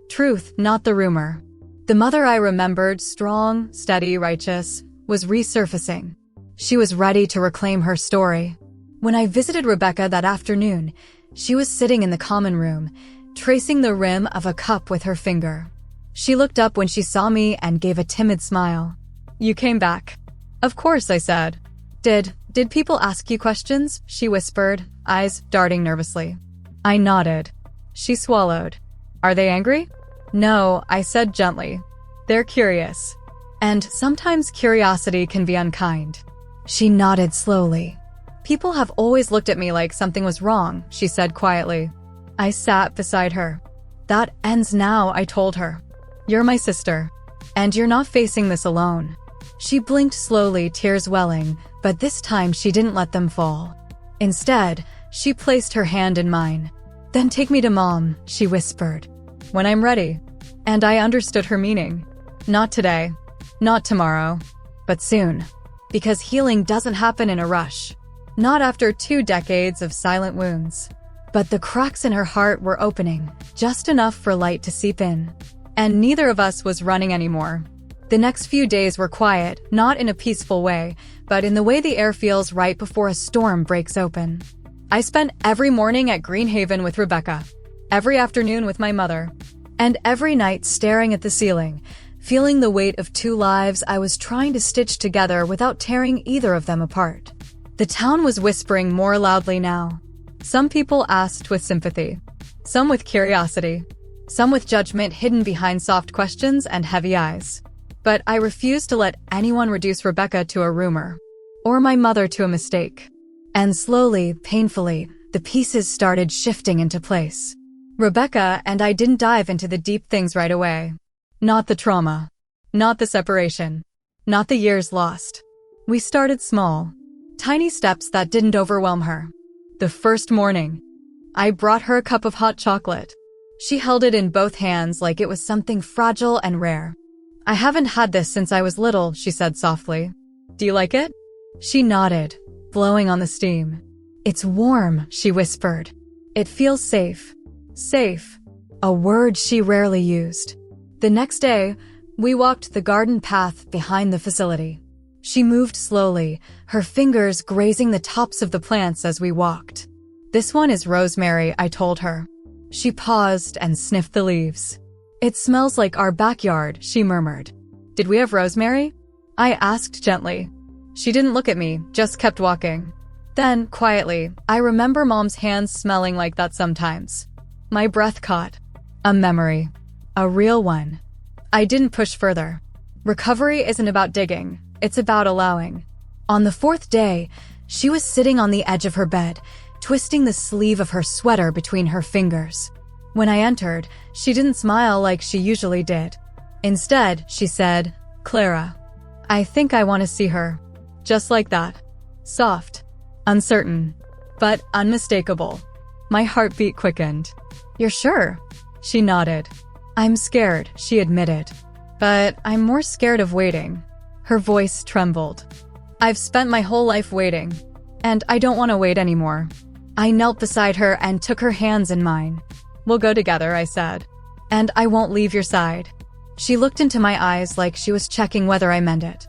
truth, not the rumor. The mother I remembered, strong, steady, righteous, was resurfacing. She was ready to reclaim her story. When I visited Rebecca that afternoon, she was sitting in the common room, tracing the rim of a cup with her finger. She looked up when she saw me and gave a timid smile. You came back. Of course, I said. Did people ask you questions? She whispered, eyes darting nervously. I nodded. She swallowed. Are they angry? No, I said gently. They're curious. And sometimes curiosity can be unkind. She nodded slowly. People have always looked at me like something was wrong, she said quietly. I sat beside her. That ends now, I told her. You're my sister. And you're not facing this alone. She blinked slowly, tears welling, but this time she didn't let them fall. Instead, she placed her hand in mine. Then take me to Mom, she whispered. When I'm ready. And I understood her meaning. Not today. Not tomorrow. But soon. Because healing doesn't happen in a rush. Not after 2 decades of silent wounds. But the cracks in her heart were opening, just enough for light to seep in. And neither of us was running anymore. The next few days were quiet, not in a peaceful way, but in the way the air feels right before a storm breaks open. I spent every morning at Greenhaven with Rebecca, every afternoon with my mother, and every night staring at the ceiling, feeling the weight of 2 lives I was trying to stitch together without tearing either of them apart. The town was whispering more loudly now. Some people asked with sympathy, some with curiosity, some with judgment hidden behind soft questions and heavy eyes. But I refused to let anyone reduce Rebecca to a rumor, or my mother to a mistake. And slowly, painfully, the pieces started shifting into place. Rebecca and I didn't dive into the deep things right away. Not the trauma. Not the separation. Not the years lost. We started small. Tiny steps that didn't overwhelm her. The first morning, I brought her a cup of hot chocolate. She held it in both hands like it was something fragile and rare. I haven't had this since I was little, she said softly. Do you like it? She nodded, blowing on the steam. It's warm, she whispered. It feels safe. Safe. A word she rarely used. The next day, we walked the garden path behind the facility. She moved slowly, her fingers grazing the tops of the plants as we walked. This one is rosemary, I told her. She paused and sniffed the leaves. It smells like our backyard, she murmured. Did we have rosemary? I asked gently. She didn't look at me, just kept walking. Then, quietly, I remember Mom's hands smelling like that sometimes. My breath caught. A memory. A real one. I didn't push further. Recovery isn't about digging. It's about allowing. On the 4th day, she was sitting on the edge of her bed, twisting the sleeve of her sweater between her fingers. When I entered, she didn't smile like she usually did. Instead, she said, Clara, I think I want to see her. Just like that. Soft. Uncertain. But unmistakable. My heartbeat quickened. You're sure? She nodded. I'm scared, she admitted. But I'm more scared of waiting. Her voice trembled. I've spent my whole life waiting, and I don't want to wait anymore. I knelt beside her and took her hands in mine. We'll go together, I said. And I won't leave your side. She looked into my eyes like she was checking whether I meant it.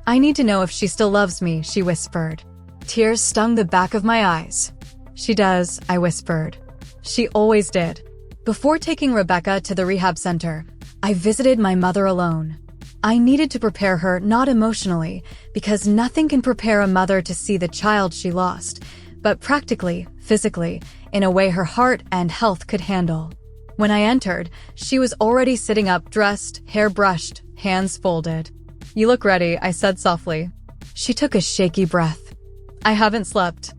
I need to know if she still loves me, she whispered. Tears stung the back of my eyes. She does, I whispered. She always did. Before taking Rebecca to the rehab center, I visited my mother alone. I needed to prepare her, not emotionally, because nothing can prepare a mother to see the child she lost, but practically, physically, in a way her heart and health could handle. When I entered, she was already sitting up, dressed, hair brushed, hands folded. "You look ready," I said softly. She took a shaky breath. "I haven't slept,"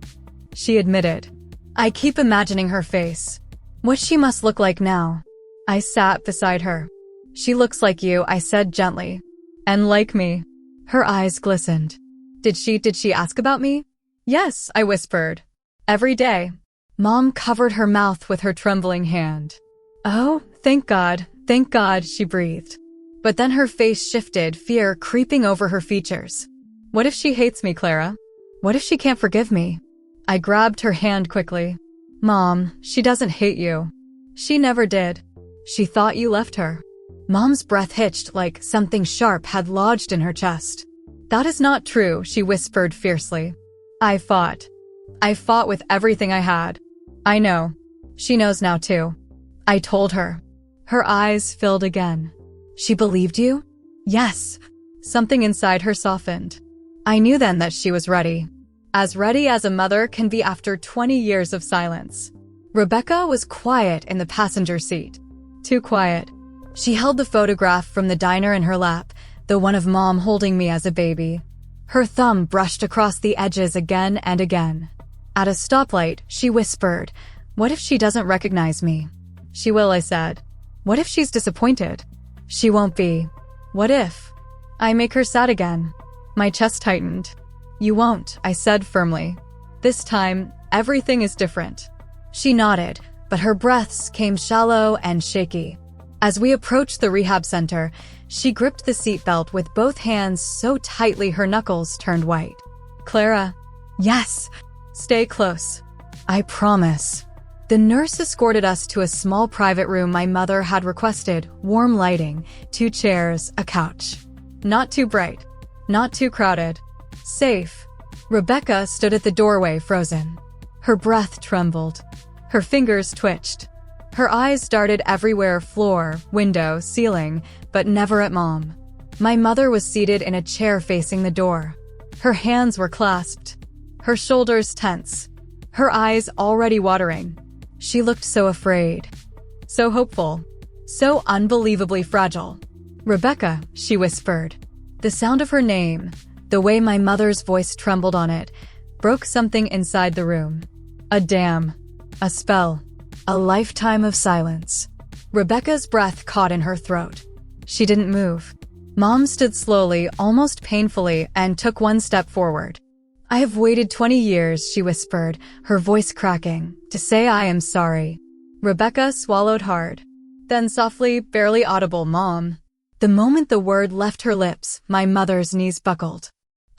she admitted. I keep imagining her face. What she must look like now. I sat beside her. "She looks like you," I said gently. "And like me." Her eyes glistened. Did she ask about me?" "Yes," I whispered. "Every day." Mom covered her mouth with her trembling hand. "Oh, thank God," she breathed. But then her face shifted, fear creeping over her features. "What if she hates me, Clara? What if she can't forgive me?" I grabbed her hand quickly. "Mom, she doesn't hate you. She never did. She thought you left her." Mom's breath hitched like something sharp had lodged in her chest. "That is not true," she whispered fiercely. I fought. I fought with everything I had. "I know. She knows now too." I told her. Her eyes filled again. "She believed you?" "Yes." Something inside her softened. I knew then that she was ready. As ready as a mother can be after 20 years of silence. Rebecca was quiet in the passenger seat. Too quiet. She held the photograph from the diner in her lap, the one of Mom holding me as a baby. Her thumb brushed across the edges again and again. At a stoplight, she whispered, "What if she doesn't recognize me?" "She will," I said. "What if she's disappointed?" "She won't be." "What if I make her sad again?" My chest tightened. "You won't," I said firmly. "This time, everything is different." She nodded, but her breaths came shallow and shaky. As we approached the rehab center, she gripped the seatbelt with both hands so tightly her knuckles turned white. "Clara." "Yes." "Stay close." "I promise." The nurse escorted us to a small private room my mother had requested, warm lighting, 2 chairs, a couch. Not too bright. Not too crowded. Safe. Rebecca stood at the doorway, frozen. Her breath trembled. Her fingers twitched. Her eyes darted everywhere, floor, window, ceiling, but never at Mom. My mother was seated in a chair facing the door. Her hands were clasped. Her shoulders tense. Her eyes already watering. She looked so afraid. So hopeful. So unbelievably fragile. "Rebecca," she whispered. The sound of her name, the way my mother's voice trembled on it, broke something inside the room. A dam. A spell. A lifetime of silence. Rebecca's breath caught in her throat. She didn't move. Mom stood slowly, almost painfully, and took 1 step forward. "I have waited 20 years, she whispered, her voice cracking, "to say I am sorry." Rebecca swallowed hard. Then softly, barely audible, "Mom." The moment the word left her lips, my mother's knees buckled.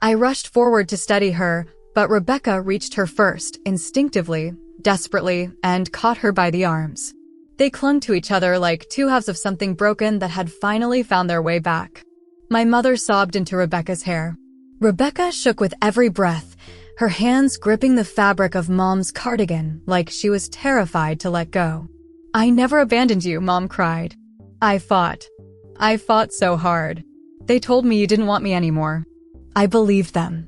I rushed forward to steady her, but Rebecca reached her first, instinctively, desperately, and caught her by the arms. They clung to each other like 2 halves of something broken that had finally found their way back. My mother sobbed into Rebecca's hair. Rebecca shook with every breath, her hands gripping the fabric of Mom's cardigan like she was terrified to let go. "I never abandoned you," Mom cried. I fought so hard. "They told me you didn't want me anymore." I believed them.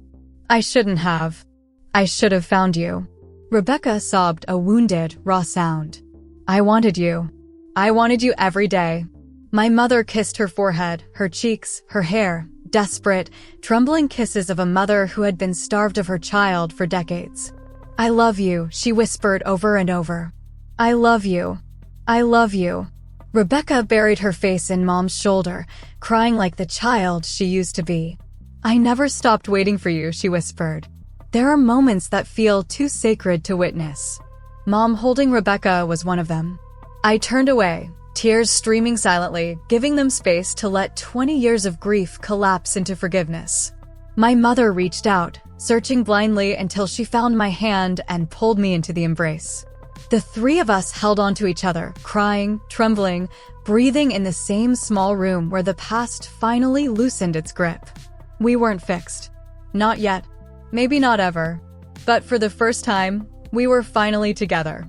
"I shouldn't have. I should have found you." Rebecca sobbed, a wounded, raw sound. "I wanted you. I wanted you every day." My mother kissed her forehead, her cheeks, her hair, desperate, trembling kisses of a mother who had been starved of her child for decades. "I love you," she whispered over and over. "I love you. I love you." Rebecca buried her face in Mom's shoulder, crying like the child she used to be. "I never stopped waiting for you," she whispered. "There are moments that feel too sacred to witness." Mom holding Rebecca was one of them. I turned away, tears streaming silently, giving them space to let 20 years of grief collapse into forgiveness. My mother reached out, searching blindly until she found my hand and pulled me into the embrace. The 3 of us held onto each other, crying, trembling, breathing in the same small room where the past finally loosened its grip. We weren't fixed. Not yet. Maybe not ever. But for the first time, we were finally together.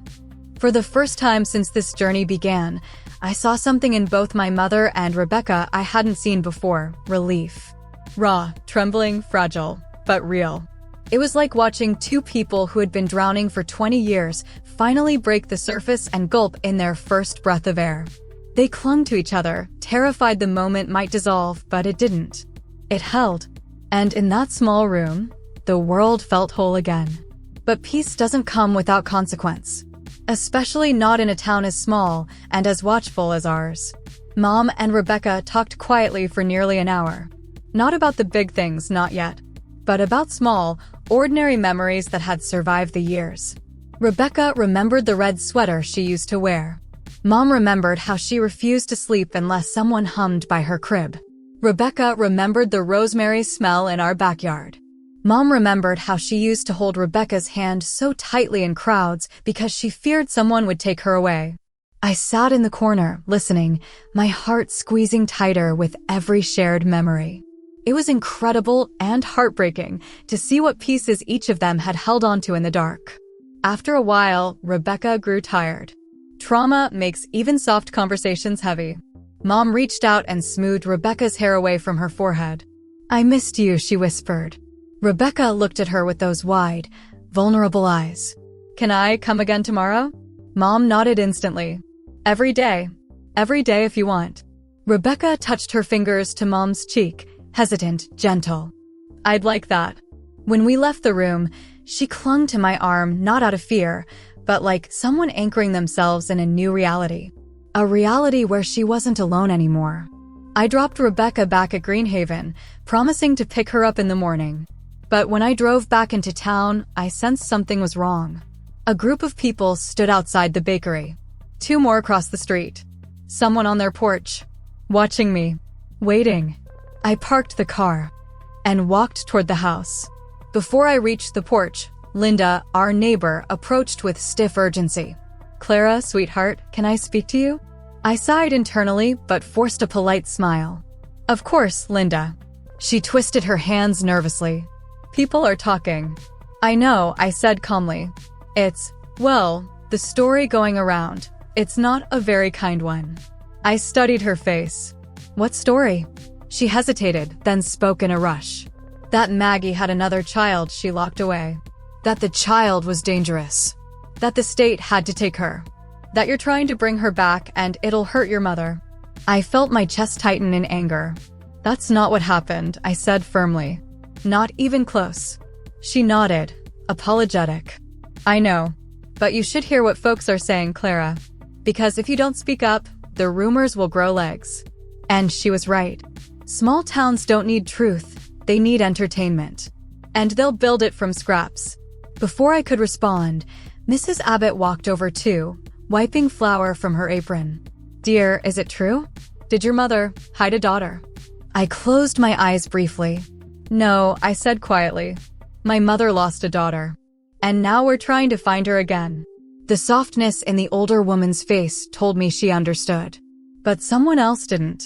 For the first time since this journey began, I saw something in both my mother and Rebecca I hadn't seen before: relief. Raw, trembling, fragile, but real. It was like watching two people who had been drowning for 20 years finally break the surface and gulp in their first breath of air. They clung to each other, terrified the moment might dissolve, but it didn't. It held. And in that small room, the world felt whole again. But peace doesn't come without consequence. Especially not in a town as small and as watchful as ours. Mom and Rebecca talked quietly for nearly an hour. Not about the big things, not yet. But about small, ordinary memories that had survived the years. Rebecca remembered the red sweater she used to wear. Mom remembered how she refused to sleep unless someone hummed by her crib. Rebecca remembered the rosemary smell in our backyard. Mom remembered how she used to hold Rebecca's hand so tightly in crowds because she feared someone would take her away. I sat in the corner, listening, my heart squeezing tighter with every shared memory. It was incredible and heartbreaking to see what pieces each of them had held onto in the dark. After a while, Rebecca grew tired. Trauma makes even soft conversations heavy. Mom reached out and smoothed Rebecca's hair away from her forehead. "I missed you," she whispered. Rebecca looked at her with those wide, vulnerable eyes. "Can I come again tomorrow?" Mom nodded instantly. Every day if you want." Rebecca touched her fingers to Mom's cheek, hesitant, gentle. "I'd like that." When we left the room, she clung to my arm not out of fear, but like someone anchoring themselves in a new reality. A reality where she wasn't alone anymore. I dropped Rebecca back at Greenhaven, promising to pick her up in the morning. But when I drove back into town, I sensed something was wrong. A group of people stood outside the bakery. 2 more across the street. Someone on their porch. Watching me. Waiting. I parked the car and walked toward the house. Before I reached the porch, Linda, our neighbor, approached with stiff urgency. "Clara, sweetheart, can I speak to you?" I sighed internally, but forced a polite smile. "Of course, Linda." She twisted her hands nervously. "People are talking." "I know," I said calmly. Well, the story going around. It's not a very kind one." I studied her face. "What story?" She hesitated, then spoke in a rush. "That Maggie had another child she locked away. That the child was dangerous. That the state had to take her. That you're trying to bring her back and it'll hurt your mother." I felt my chest tighten in anger. "That's not what happened," I said firmly. "Not even close." She nodded, apologetic. "I know. But you should hear what folks are saying, Clara. Because if you don't speak up, the rumors will grow legs." And she was right. Small towns don't need truth, they need entertainment. And they'll build it from scraps. Before I could respond, Mrs. Abbott walked over too, wiping flour from her apron. "Dear, is it true? Did your mother hide a daughter?" I closed my eyes briefly. "No," I said quietly. "My mother lost a daughter. And now we're trying to find her again." The softness in the older woman's face told me she understood. But someone else didn't.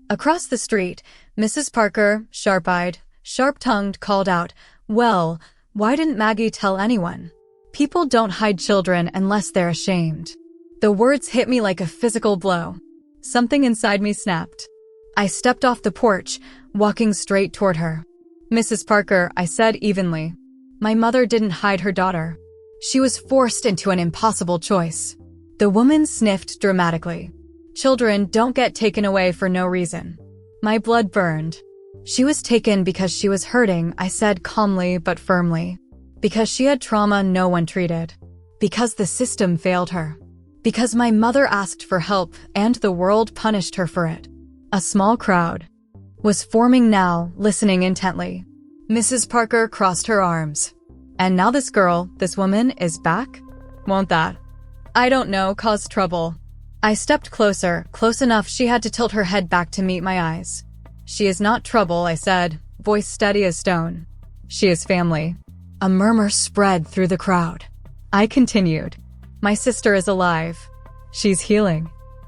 Across the street, Mrs. Parker, sharp-eyed, sharp-tongued, called out, "Well, why didn't Maggie tell anyone? People don't hide children unless they're ashamed." The words hit me like a physical blow. Something inside me snapped. I stepped off the porch, walking straight toward her. "Mrs. Parker," I said evenly, "my mother didn't hide her daughter. She was forced into an impossible choice." The woman sniffed dramatically. "Children don't get taken away for no reason." My blood burned. "She was taken because she was hurting," I said calmly but firmly. "Because she had trauma no one treated. Because the system failed her. Because my mother asked for help and the world punished her for it." A small crowd was forming now, listening intently. Mrs. Parker crossed her arms. "And now this girl, this woman, is back? Won't that, I don't know, cause trouble?" I stepped closer, close enough she had to tilt her head back to meet my eyes. "She is not trouble," I said, voice steady as stone. "She is family." A murmur spread through the crowd. I continued. "My sister is alive. She's healing.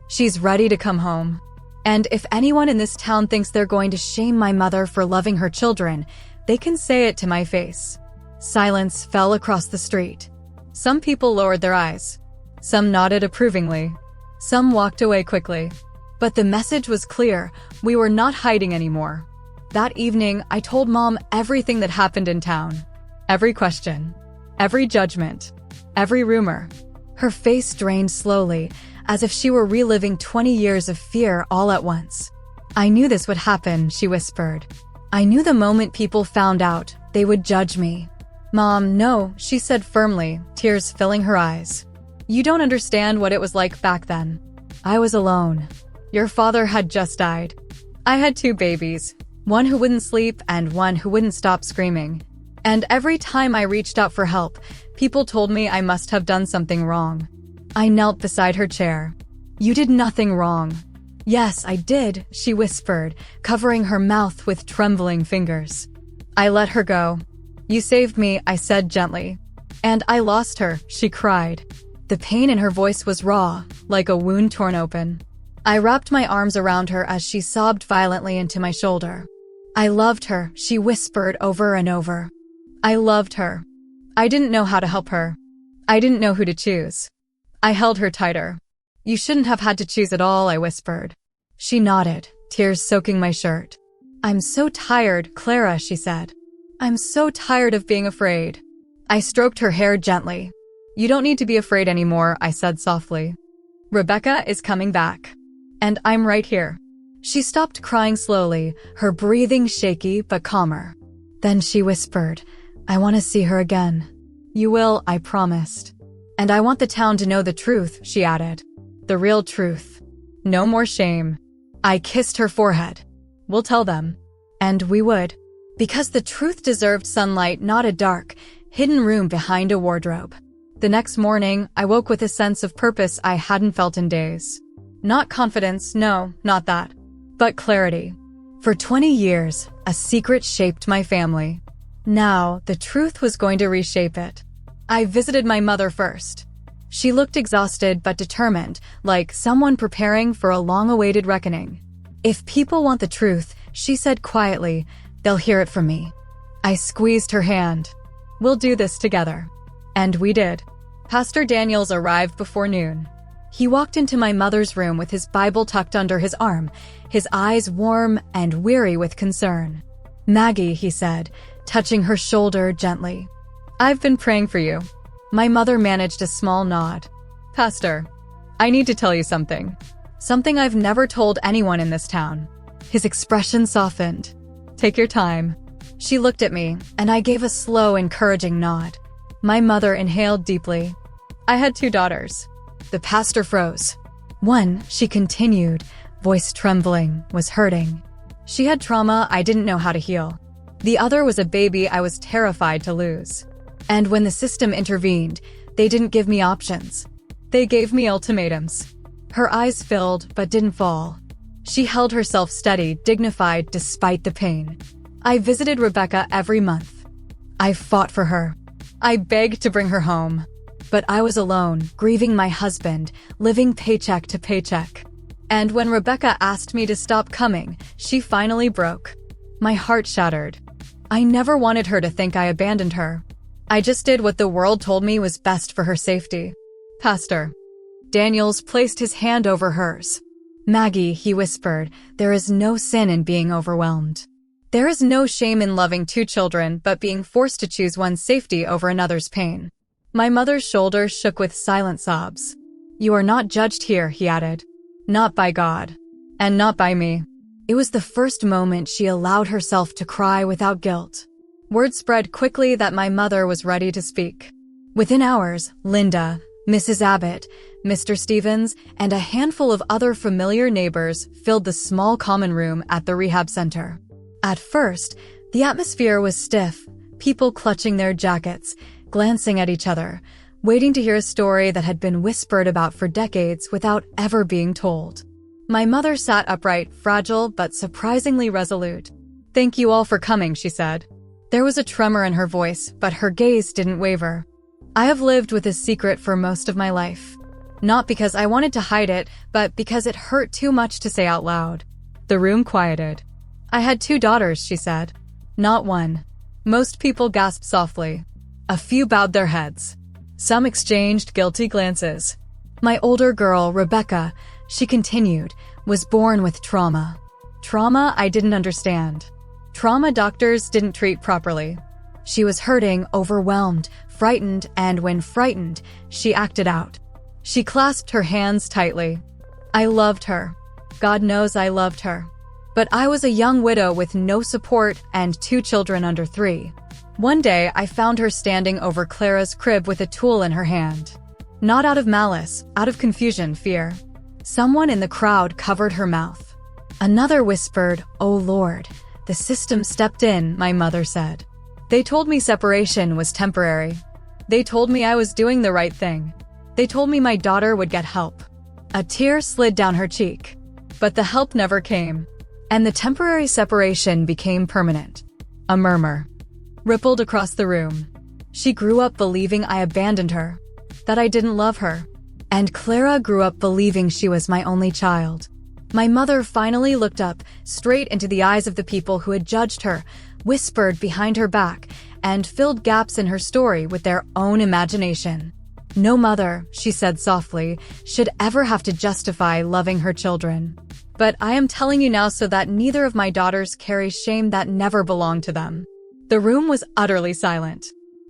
She's ready to come home. And if anyone in this town thinks they're going to shame my mother for loving her children, they can say it to my face." Silence fell across the street. Some people lowered their eyes. Some nodded approvingly. Some walked away quickly. But the message was clear. We were not hiding anymore. That evening, I told Mom everything that happened in town. Every question. Every judgment. Every rumor. Her face drained slowly, as if she were reliving 20 years of fear all at once. I knew this would happen, she whispered. I knew the moment people found out, they would judge me. Mom, no, she said firmly, tears filling her eyes. You don't understand what it was like back then. I was alone. Your father had just died. I had 2 babies, one who wouldn't sleep and one who wouldn't stop screaming. And every time I reached out for help, people told me I must have done something wrong. I knelt beside her chair. You did nothing wrong. Yes, I did, she whispered, covering her mouth with trembling fingers. I let her go. You saved me, I said gently. And I lost her, she cried. The pain in her voice was raw, like a wound torn open. I wrapped my arms around her as she sobbed violently into my shoulder. I loved her, she whispered over and over. I loved her. I didn't know how to help her. I didn't know who to choose. I held her tighter. You shouldn't have had to choose at all, I whispered. She nodded, tears soaking my shirt. I'm so tired, Clara, she said. I'm so tired of being afraid. I stroked her hair gently. You don't need to be afraid anymore, I said softly. Rebecca is coming back. And I'm right here. She stopped crying slowly, her breathing shaky but calmer. Then she whispered, I want to see her again. You will, I promised. And I want the town to know the truth, she added. The real truth. No more shame. I kissed her forehead. We'll tell them. And we would. Because the truth deserved sunlight, not a dark, hidden room behind a wardrobe. The next morning, I woke with a sense of purpose I hadn't felt in days. Not confidence, no, not that. But clarity. For 20 years, a secret shaped my family. Now, the truth was going to reshape it. I visited my mother first. She looked exhausted but determined, like someone preparing for a long-awaited reckoning. If people want the truth, she said quietly, they'll hear it from me. I squeezed her hand. We'll do this together. And we did. Pastor Daniels arrived before noon. He walked into my mother's room with his Bible tucked under his arm, his eyes warm and weary with concern. Maggie, he said, touching her shoulder gently. I've been praying for you. My mother managed a small nod. Pastor, I need to tell you something. Something I've never told anyone in this town. His expression softened. Take your time. She looked at me, and I gave a slow, encouraging nod. My mother inhaled deeply. I had 2 daughters. The pastor froze. One, she continued, voice trembling, was hurting. She had trauma I didn't know how to heal. The other was a baby I was terrified to lose. And when the system intervened, they didn't give me options. They gave me ultimatums. Her eyes filled but didn't fall. She held herself steady, dignified despite the pain. I visited Rebecca every month. I fought for her. I begged to bring her home. But I was alone, grieving my husband, living paycheck to paycheck. And when Rebecca asked me to stop coming, she finally broke. My heart shattered. I never wanted her to think I abandoned her. I just did what the world told me was best for her safety. Pastor. Daniels placed his hand over hers. Maggie, he whispered, there is no sin in being overwhelmed. There is no shame in loving 2 children but being forced to choose one's safety over another's pain. My mother's shoulders shook with silent sobs. You are not judged here, he added. Not by God. And not by me. It was the first moment she allowed herself to cry without guilt. Word spread quickly that my mother was ready to speak. Within hours, Linda, Mrs. Abbott, Mr. Stevens, and a handful of other familiar neighbors filled the small common room at the rehab center. At first, the atmosphere was stiff, people clutching their jackets, glancing at each other, waiting to hear a story that had been whispered about for decades without ever being told. My mother sat upright, fragile but surprisingly resolute. Thank you all for coming, she said. There was a tremor in her voice, but her gaze didn't waver. I have lived with this secret for most of my life. Not because I wanted to hide it, but because it hurt too much to say out loud. The room quieted. I had 2 daughters, she said. Not one. Most people gasped softly. A few bowed their heads. Some exchanged guilty glances. My older girl, Rebecca, she continued, was born with trauma. Trauma I didn't understand. Trauma doctors didn't treat properly. She was hurting, overwhelmed, frightened, and when frightened, she acted out. She clasped her hands tightly. I loved her. God knows I loved her. But I was a young widow with no support and 2 children under 3. One day, I found her standing over Clara's crib with a tool in her hand. Not out of malice, out of confusion, fear. Someone in the crowd covered her mouth. Another whispered, "Oh Lord." The system stepped in, my mother said. They told me separation was temporary. They told me I was doing the right thing. They told me my daughter would get help. A tear slid down her cheek. But the help never came. And the temporary separation became permanent. A murmur rippled across the room. She grew up believing I abandoned her, that I didn't love her. And Clara grew up believing she was my only child. My mother finally looked up, straight into the eyes of the people who had judged her, whispered behind her back, and filled gaps in her story with their own imagination. No mother, she said softly, should ever have to justify loving her children. But I am telling you now so that neither of my daughters carry shame that never belonged to them. The room was utterly silent.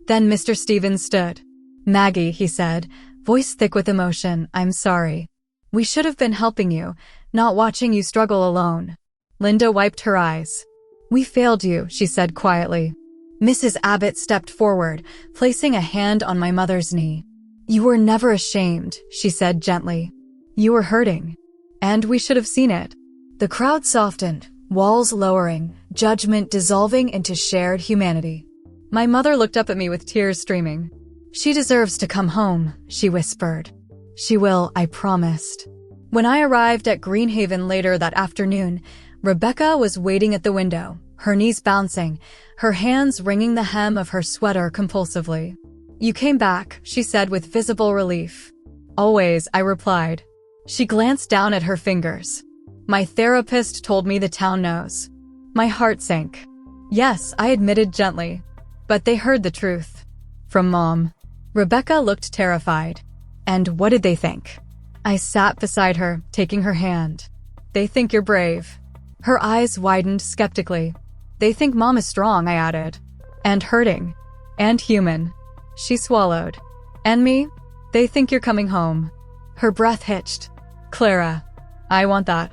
Then Mr. Stevens stood. "Maggie," he said, voice thick with emotion, "I'm sorry. We should have been helping you, not watching you struggle alone." Linda wiped her eyes. "We failed you," she said quietly. Mrs. Abbott stepped forward, placing a hand on my mother's knee. "You were never ashamed," she said gently. "You were hurting. And we should have seen it." The crowd softened, walls lowering, judgment dissolving into shared humanity. My mother looked up at me with tears streaming. "She deserves to come home," she whispered. "She will, I promised." When I arrived at Greenhaven later that afternoon, Rebecca was waiting at the window, her knees bouncing, her hands wringing the hem of her sweater compulsively. "You came back," she said with visible relief. "Always," I replied. She glanced down at her fingers. "My therapist told me the town knows." My heart sank. "Yes," I admitted gently. But they heard the truth. From Mom. Rebecca looked terrified. "And what did they think?" I sat beside her, taking her hand. "They think you're brave." Her eyes widened skeptically. "They think Mom is strong," I added. "And hurting. And human." She swallowed. "And me? They think you're coming home." Her breath hitched. "Clara, I want that."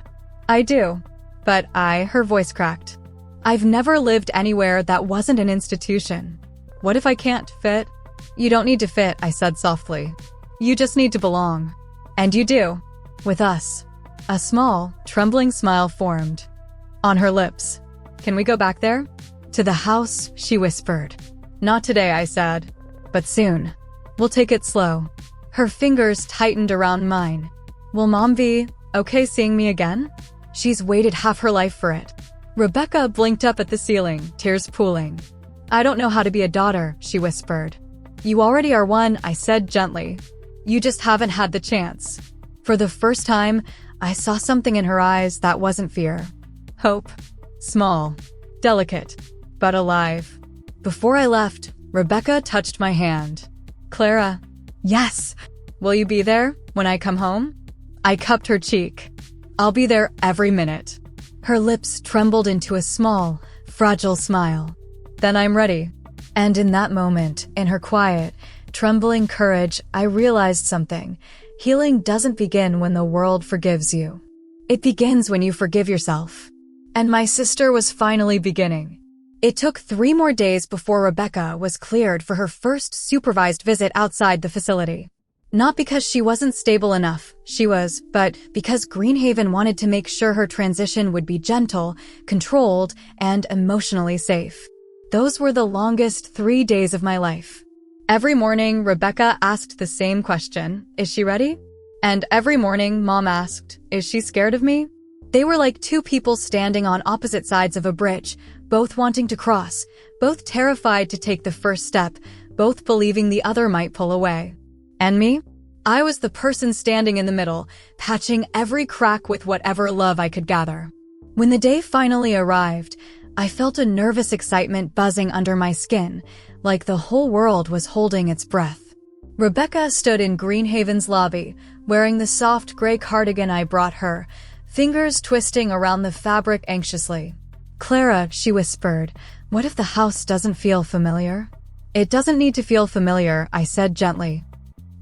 "I do." But her voice cracked. "I've never lived anywhere that wasn't an institution. What if I can't fit?" "You don't need to fit," I said softly. "You just need to belong. And you do. With us." A small, trembling smile formed on her lips. "Can we go back there?" "To the house," she whispered. "Not today," I said. "But soon. We'll take it slow." Her fingers tightened around mine. "Will Mom be okay seeing me again?" She's waited half her life for it. Rebecca blinked up at the ceiling, tears pooling. "I don't know how to be a daughter," she whispered. "You already are one," I said gently. "You just haven't had the chance." For the first time, I saw something in her eyes that wasn't fear. Hope. Small. Delicate. But alive. Before I left, Rebecca touched my hand. "Clara." "Yes." "Will you be there when I come home?" I cupped her cheek. "I'll be there every minute." Her lips trembled into a small, fragile smile. "Then I'm ready." And in that moment, in her quiet, trembling courage, I realized something. Healing doesn't begin when the world forgives you. It begins when you forgive yourself. And my sister was finally beginning. It took 3 more days before Rebecca was cleared for her first supervised visit outside the facility. Not because she wasn't stable enough, she was, but because Greenhaven wanted to make sure her transition would be gentle, controlled, and emotionally safe. Those were the longest 3 days of my life. Every morning, Rebecca asked the same question, "Is she ready?" And every morning, Mom asked, "Is she scared of me?" They were like 2 people standing on opposite sides of a bridge, both wanting to cross, both terrified to take the first step, both believing the other might pull away. And me? I was the person standing in the middle, patching every crack with whatever love I could gather. When the day finally arrived, I felt a nervous excitement buzzing under my skin, like the whole world was holding its breath. Rebecca stood in Greenhaven's lobby, wearing the soft gray cardigan I brought her, fingers twisting around the fabric anxiously. "Clara," she whispered, "what if the house doesn't feel familiar?" "It doesn't need to feel familiar," I said gently.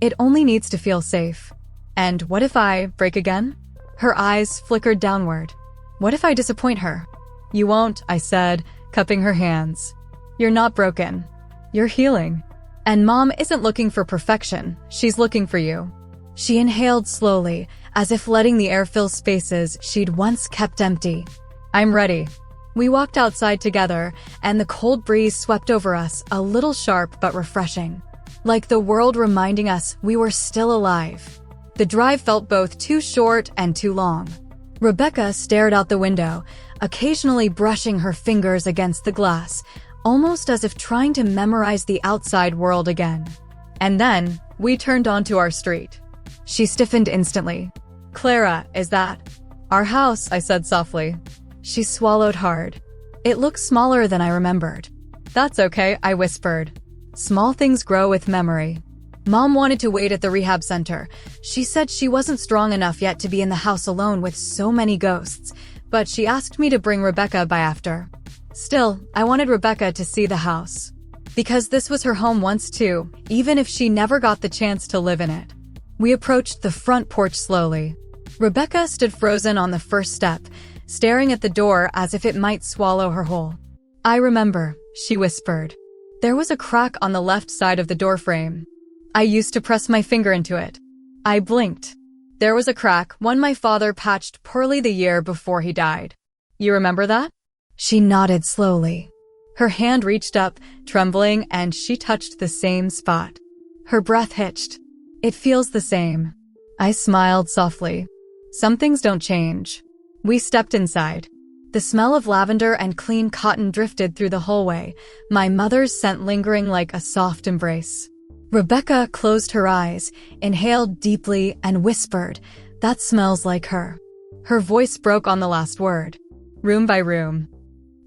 "It only needs to feel safe." "And what if I break again?" Her eyes flickered downward. "What if I disappoint her?" "You won't," I said, cupping her hands. "You're not broken. You're healing. And Mom isn't looking for perfection. She's looking for you." She inhaled slowly, as if letting the air fill spaces she'd once kept empty. "I'm ready." We walked outside together, and the cold breeze swept over us, a little sharp but refreshing. Like the world reminding us we were still alive. The drive felt both too short and too long. Rebecca stared out the window, occasionally brushing her fingers against the glass, almost as if trying to memorize the outside world again. And then, we turned onto our street. She stiffened instantly. "Clara, is that?" "Our house," I said softly. She swallowed hard. "It looks smaller than I remembered." "That's okay," I whispered. "Small things grow with memory." Mom wanted to wait at the rehab center. She said she wasn't strong enough yet to be in the house alone with so many ghosts, but she asked me to bring Rebecca by after. Still, I wanted Rebecca to see the house. Because this was her home once too, even if she never got the chance to live in it. We approached the front porch slowly. Rebecca stood frozen on the first step, staring at the door as if it might swallow her whole. "I remember," she whispered. "There was a crack on the left side of the doorframe. I used to press my finger into it." I blinked. "There was a crack, one my father patched poorly the year before he died. You remember that?" She nodded slowly. Her hand reached up, trembling, and she touched the same spot. Her breath hitched. "It feels the same." I smiled softly. "Some things don't change." We stepped inside. The smell of lavender and clean cotton drifted through the hallway, my mother's scent lingering like a soft embrace. Rebecca closed her eyes, inhaled deeply, and whispered, "That smells like her." Her voice broke on the last word. Room by room.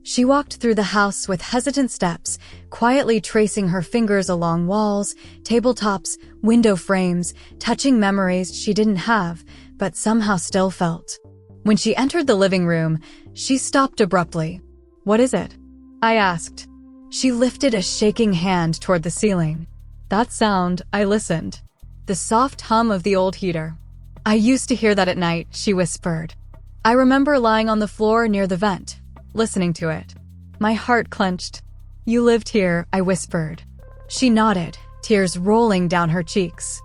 She walked through the house with hesitant steps, quietly tracing her fingers along walls, tabletops, window frames, touching memories she didn't have, but somehow still felt. When she entered the living room, she stopped abruptly. "What is it?" I asked. She lifted a shaking hand toward the ceiling. That sound, I listened. The soft hum of the old heater. "I used to hear that at night," she whispered. I remember lying on the floor near the vent, listening to it. My heart clenched. "You lived here," I whispered. She nodded, tears rolling down her cheeks.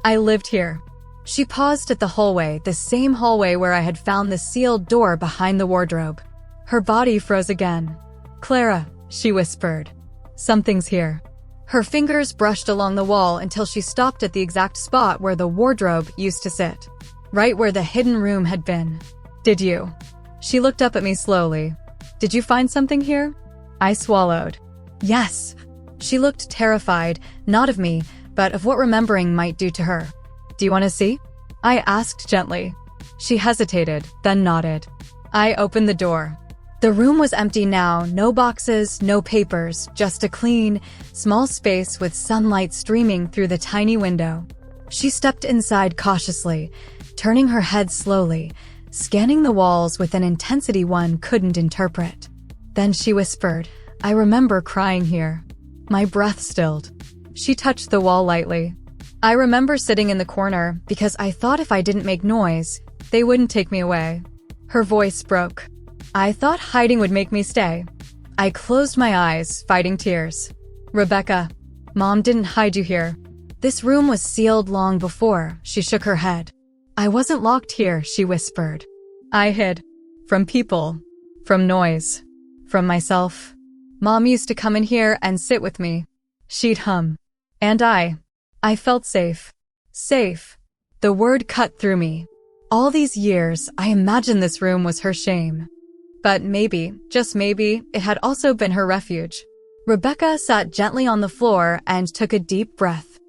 "I lived here." She paused at the hallway, the same hallway where I had found the sealed door behind the wardrobe. Her body froze again. "Clara," she whispered. "Something's here." Her fingers brushed along the wall until she stopped at the exact spot where the wardrobe used to sit. Right where the hidden room had been. "Did you?" She looked up at me slowly. "Did you find something here?" I swallowed. "Yes." She looked terrified, not of me, but of what remembering might do to her. "Do you want to see?" I asked gently. She hesitated, then nodded. I opened the door. The room was empty now, no boxes, no papers, just a clean, small space with sunlight streaming through the tiny window. She stepped inside cautiously, turning her head slowly, scanning the walls with an intensity one couldn't interpret. Then she whispered, "I remember crying here." My breath stilled. She touched the wall lightly. "I remember sitting in the corner because I thought if I didn't make noise, they wouldn't take me away." Her voice broke. "I thought hiding would make me stay." I closed my eyes, fighting tears. "Rebecca, Mom didn't hide you here. This room was sealed long before." She shook her head. "I wasn't locked here," she whispered. "I hid. From people. From noise. From myself. Mom used to come in here and sit with me. She'd hum. And I felt safe. Safe." The word cut through me. All these years, I imagined this room was her shame. But maybe, just maybe, it had also been her refuge. Rebecca sat gently on the floor and took a deep breath.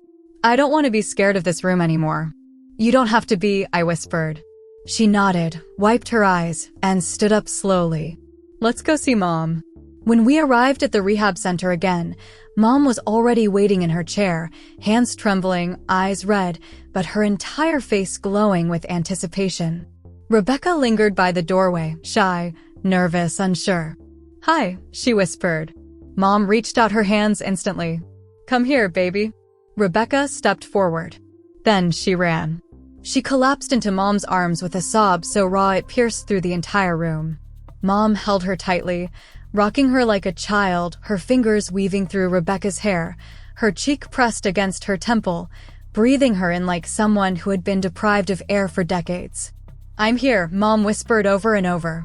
"I don't want to be scared of this room anymore." "You don't have to be," I whispered. She nodded, wiped her eyes, and stood up slowly. "Let's go see Mom." When we arrived at the rehab center again, Mom was already waiting in her chair, hands trembling, eyes red, but her entire face glowing with anticipation. Rebecca lingered by the doorway, shy, nervous, unsure. "Hi," she whispered. Mom reached out her hands instantly. "Come here, baby." Rebecca stepped forward. Then she ran. She collapsed into Mom's arms with a sob so raw it pierced through the entire room. Mom held her tightly, rocking her like a child, her fingers weaving through Rebecca's hair, her cheek pressed against her temple, breathing her in like someone who had been deprived of air for decades. "I'm here," Mom whispered over and over.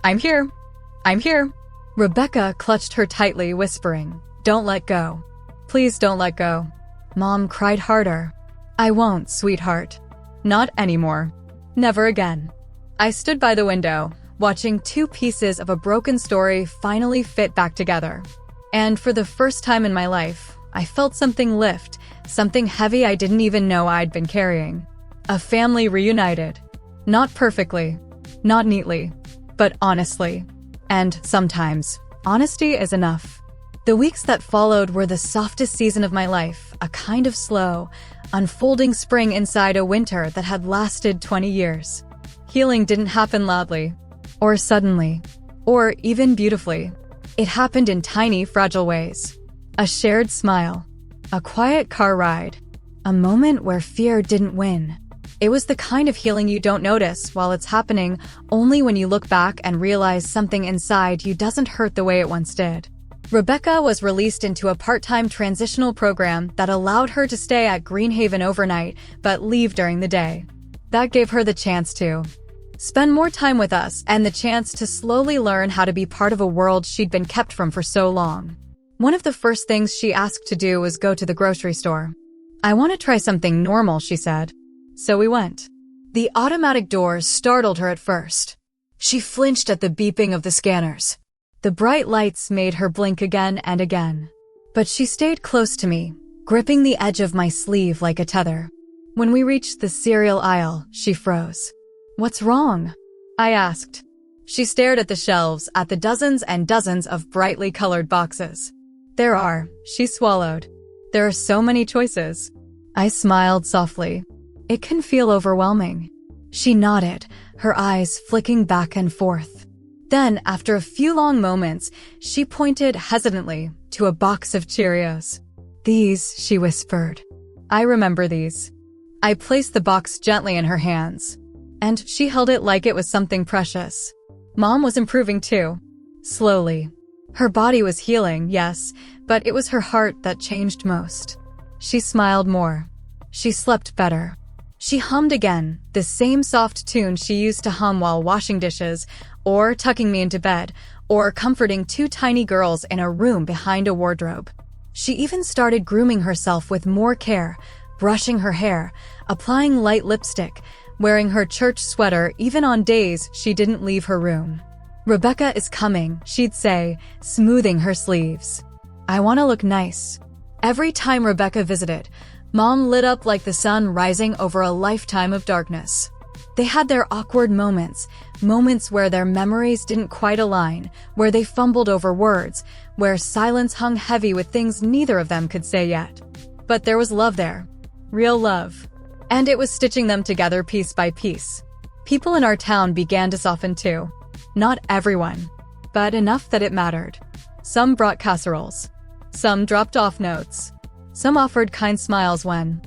"I'm here. I'm here." Rebecca clutched her tightly, whispering, "Don't let go. Please don't let go." Mom cried harder. "I won't, sweetheart. Not anymore. Never again." I stood by the window, watching two pieces of a broken story finally fit back together. And for the first time in my life, I felt something lift, something heavy I didn't even know I'd been carrying. A family reunited. Not perfectly, not neatly, but honestly. And sometimes, honesty is enough. The weeks that followed were the softest season of my life, a kind of slow, unfolding spring inside a winter that had lasted 20 years. Healing didn't happen loudly, or suddenly, or even beautifully. It happened in tiny, fragile ways. A shared smile, a quiet car ride, a moment where fear didn't win. It was the kind of healing you don't notice while it's happening, only when you look back and realize something inside you doesn't hurt the way it once did. Rebecca was released into a part-time transitional program that allowed her to stay at Greenhaven overnight but leave during the day. That gave her the chance to spend more time with us and the chance to slowly learn how to be part of a world she'd been kept from for so long. One of the first things she asked to do was go to the grocery store. "I want to try something normal," she said. So we went. The automatic doors startled her at first. She flinched at the beeping of the scanners. The bright lights made her blink again and again. But she stayed close to me, gripping the edge of my sleeve like a tether. When we reached the cereal aisle, she froze. "What's wrong?" I asked. She stared at the shelves, at the dozens and dozens of brightly colored boxes. She swallowed. "There are so many choices." I smiled softly. "It can feel overwhelming." She nodded, her eyes flicking back and forth. Then, after a few long moments, she pointed hesitantly to a box of Cheerios. "These," she whispered. "I remember these." I placed the box gently in her hands, and she held it like it was something precious. Mom was improving too. Slowly. Her body was healing, yes, but it was her heart that changed most. She smiled more. She slept better. She hummed again, the same soft tune she used to hum while washing dishes, or tucking me into bed, or comforting two tiny girls in a room behind a wardrobe. She even started grooming herself with more care, brushing her hair, applying light lipstick, wearing her church sweater even on days she didn't leave her room. "Rebecca is coming," she'd say, smoothing her sleeves. "I want to look nice." Every time Rebecca visited, Mom lit up like the sun rising over a lifetime of darkness. They had their awkward moments, moments where their memories didn't quite align, where they fumbled over words, where silence hung heavy with things neither of them could say yet. But there was love there. Real love. And it was stitching them together piece by piece. People in our town began to soften too. Not everyone, but enough that it mattered. Some brought casseroles. Some dropped off notes. Some offered kind smiles when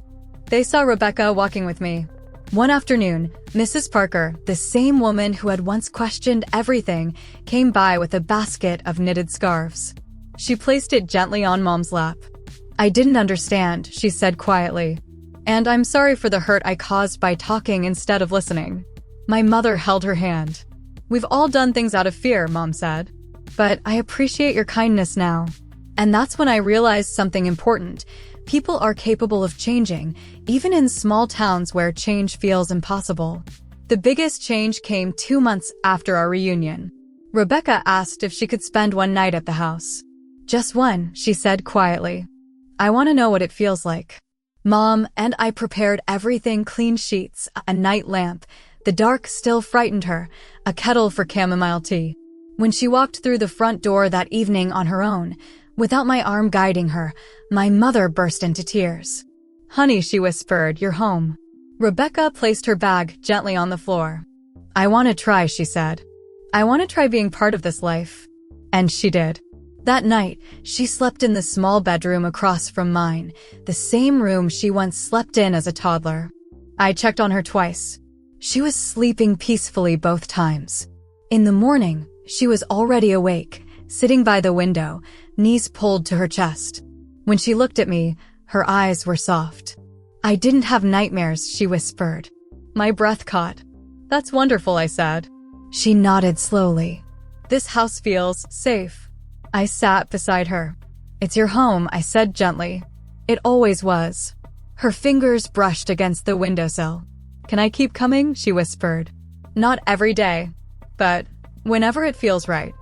they saw Rebecca walking with me. One afternoon, Mrs. Parker, the same woman who had once questioned everything, came by with a basket of knitted scarves. She placed it gently on Mom's lap. "I didn't understand," she said quietly. "And I'm sorry for the hurt I caused by talking instead of listening." My mother held her hand. "We've all done things out of fear," Mom said. "But I appreciate your kindness now." And that's when I realized something important. People are capable of changing, even in small towns where change feels impossible. The biggest change came 2 months after our reunion. Rebecca asked if she could spend one night at the house. "Just one," she said quietly. "I want to know what it feels like." Mom and I prepared everything: clean sheets, a night lamp. The dark still frightened her, a kettle for chamomile tea. When she walked through the front door that evening on her own, without my arm guiding her, my mother burst into tears. "Honey," she whispered, "you're home." Rebecca placed her bag gently on the floor. "I want to try," she said. "I want to try being part of this life." And she did. That night, she slept in the small bedroom across from mine, the same room she once slept in as a toddler. I checked on her twice. She was sleeping peacefully both times. In the morning, she was already awake, sitting by the window, knees pulled to her chest. When she looked at me, her eyes were soft. "I didn't have nightmares," she whispered. My breath caught. "That's wonderful," I said. She nodded slowly. "This house feels safe." I sat beside her. "It's your home," I said gently. "It always was." Her fingers brushed against the windowsill. "Can I keep coming?" she whispered. "Not every day, but whenever it feels right."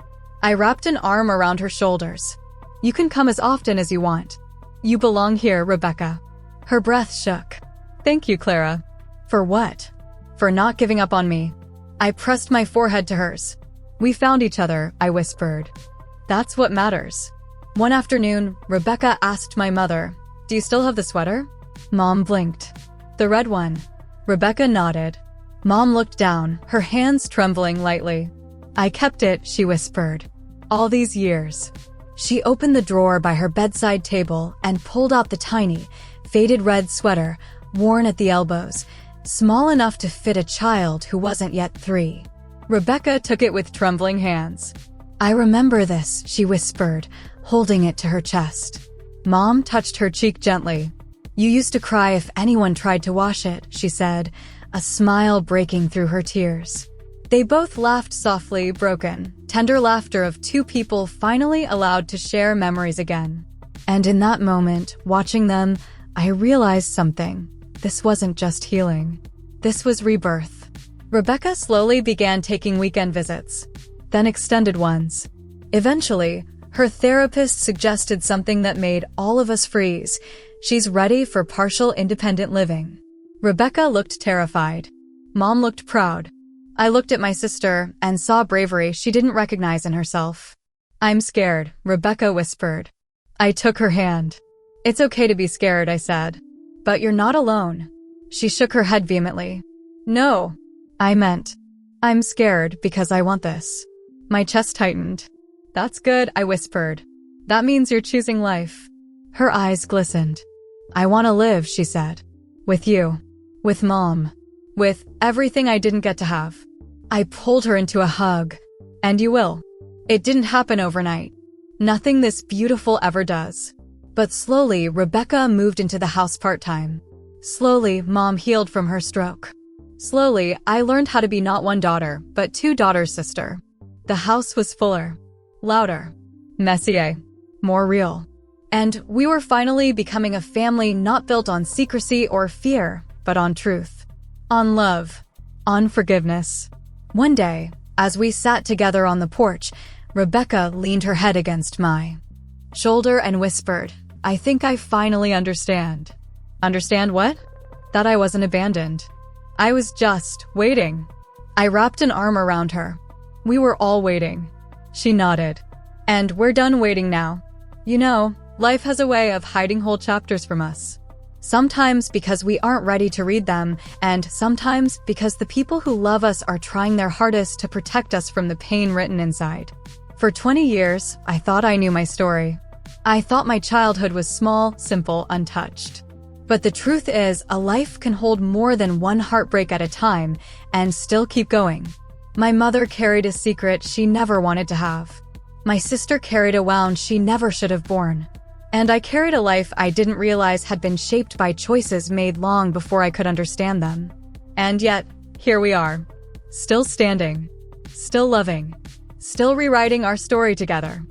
I wrapped an arm around her shoulders. "You can come as often as you want. You belong here, Rebecca." Her breath shook. "Thank you, Clara." "For what?" "For not giving up on me." I pressed my forehead to hers. "We found each other," I whispered. "That's what matters." One afternoon, Rebecca asked my mother, "Do you still have the sweater?" Mom blinked. "The red one." Rebecca nodded. Mom looked down, her hands trembling lightly. "I kept it," she whispered. "All these years." She opened the drawer by her bedside table and pulled out the tiny, faded red sweater, worn at the elbows, small enough to fit a child who wasn't yet 3. Rebecca took it with trembling hands. "I remember this," she whispered, holding it to her chest. Mom touched her cheek gently. "You used to cry if anyone tried to wash it," she said, a smile breaking through her tears. They both laughed softly, broken, tender laughter of two people finally allowed to share memories again. And in that moment, watching them, I realized something. This wasn't just healing. This was rebirth. Rebecca slowly began taking weekend visits, then extended ones. Eventually, her therapist suggested something that made all of us freeze. She's ready for partial independent living. Rebecca looked terrified. Mom looked proud. I looked at my sister and saw bravery she didn't recognize in herself. "I'm scared," Rebecca whispered. I took her hand. "It's okay to be scared," I said. "But you're not alone." She shook her head vehemently. "No." I meant, "I'm scared because I want this." My chest tightened. "That's good," I whispered. "That means you're choosing life." Her eyes glistened. "I want to live," she said. "With you. With Mom. With everything I didn't get to have." I pulled her into a hug. "And you will." It didn't happen overnight. Nothing this beautiful ever does. But slowly, Rebecca moved into the house part-time. Slowly, Mom healed from her stroke. Slowly, I learned how to be not one daughter, but 2 daughters' sister. The house was fuller, louder, messier, more real. And we were finally becoming a family not built on secrecy or fear, but on truth, on love, on forgiveness. One day, as we sat together on the porch, Rebecca leaned her head against my shoulder and whispered, "I think I finally understand." Understand what? That I wasn't abandoned. I was just waiting. I wrapped an arm around her. "We were all waiting." She nodded. "And we're done waiting now. You know, life has a way of hiding whole chapters from us. Sometimes because we aren't ready to read them, and sometimes because the people who love us are trying their hardest to protect us from the pain written inside." For 20 years, I thought I knew my story. I thought my childhood was small, simple, untouched. But the truth is, a life can hold more than one heartbreak at a time and still keep going. My mother carried a secret she never wanted to have. My sister carried a wound she never should have borne. And I carried a life I didn't realize had been shaped by choices made long before I could understand them. And yet, here we are. Still standing. Still loving. Still rewriting our story together.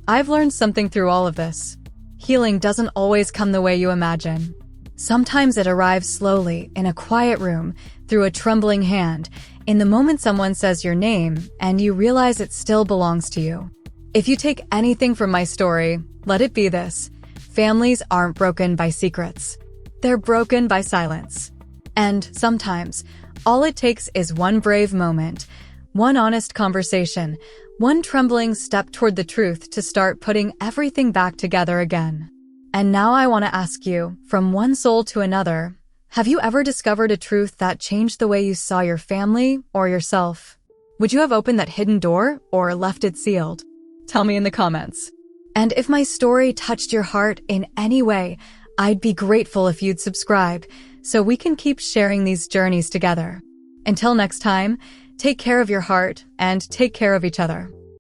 I've learned something through all of this. Healing doesn't always come the way you imagine. Sometimes it arrives slowly, in a quiet room, through a trembling hand, in the moment someone says your name, and you realize it still belongs to you. If you take anything from my story, let it be this. Families aren't broken by secrets. They're broken by silence. And sometimes, all it takes is one brave moment, One honest conversation, one trembling step toward the truth to start putting everything back together again. And now I want to ask you, from one soul to another, have you ever discovered a truth that changed the way you saw your family or yourself? Would you have opened that hidden door or left it sealed? Tell me in the comments. And if my story touched your heart in any way, I'd be grateful if you'd subscribe so we can keep sharing these journeys together. Until next time, take care of your heart and take care of each other.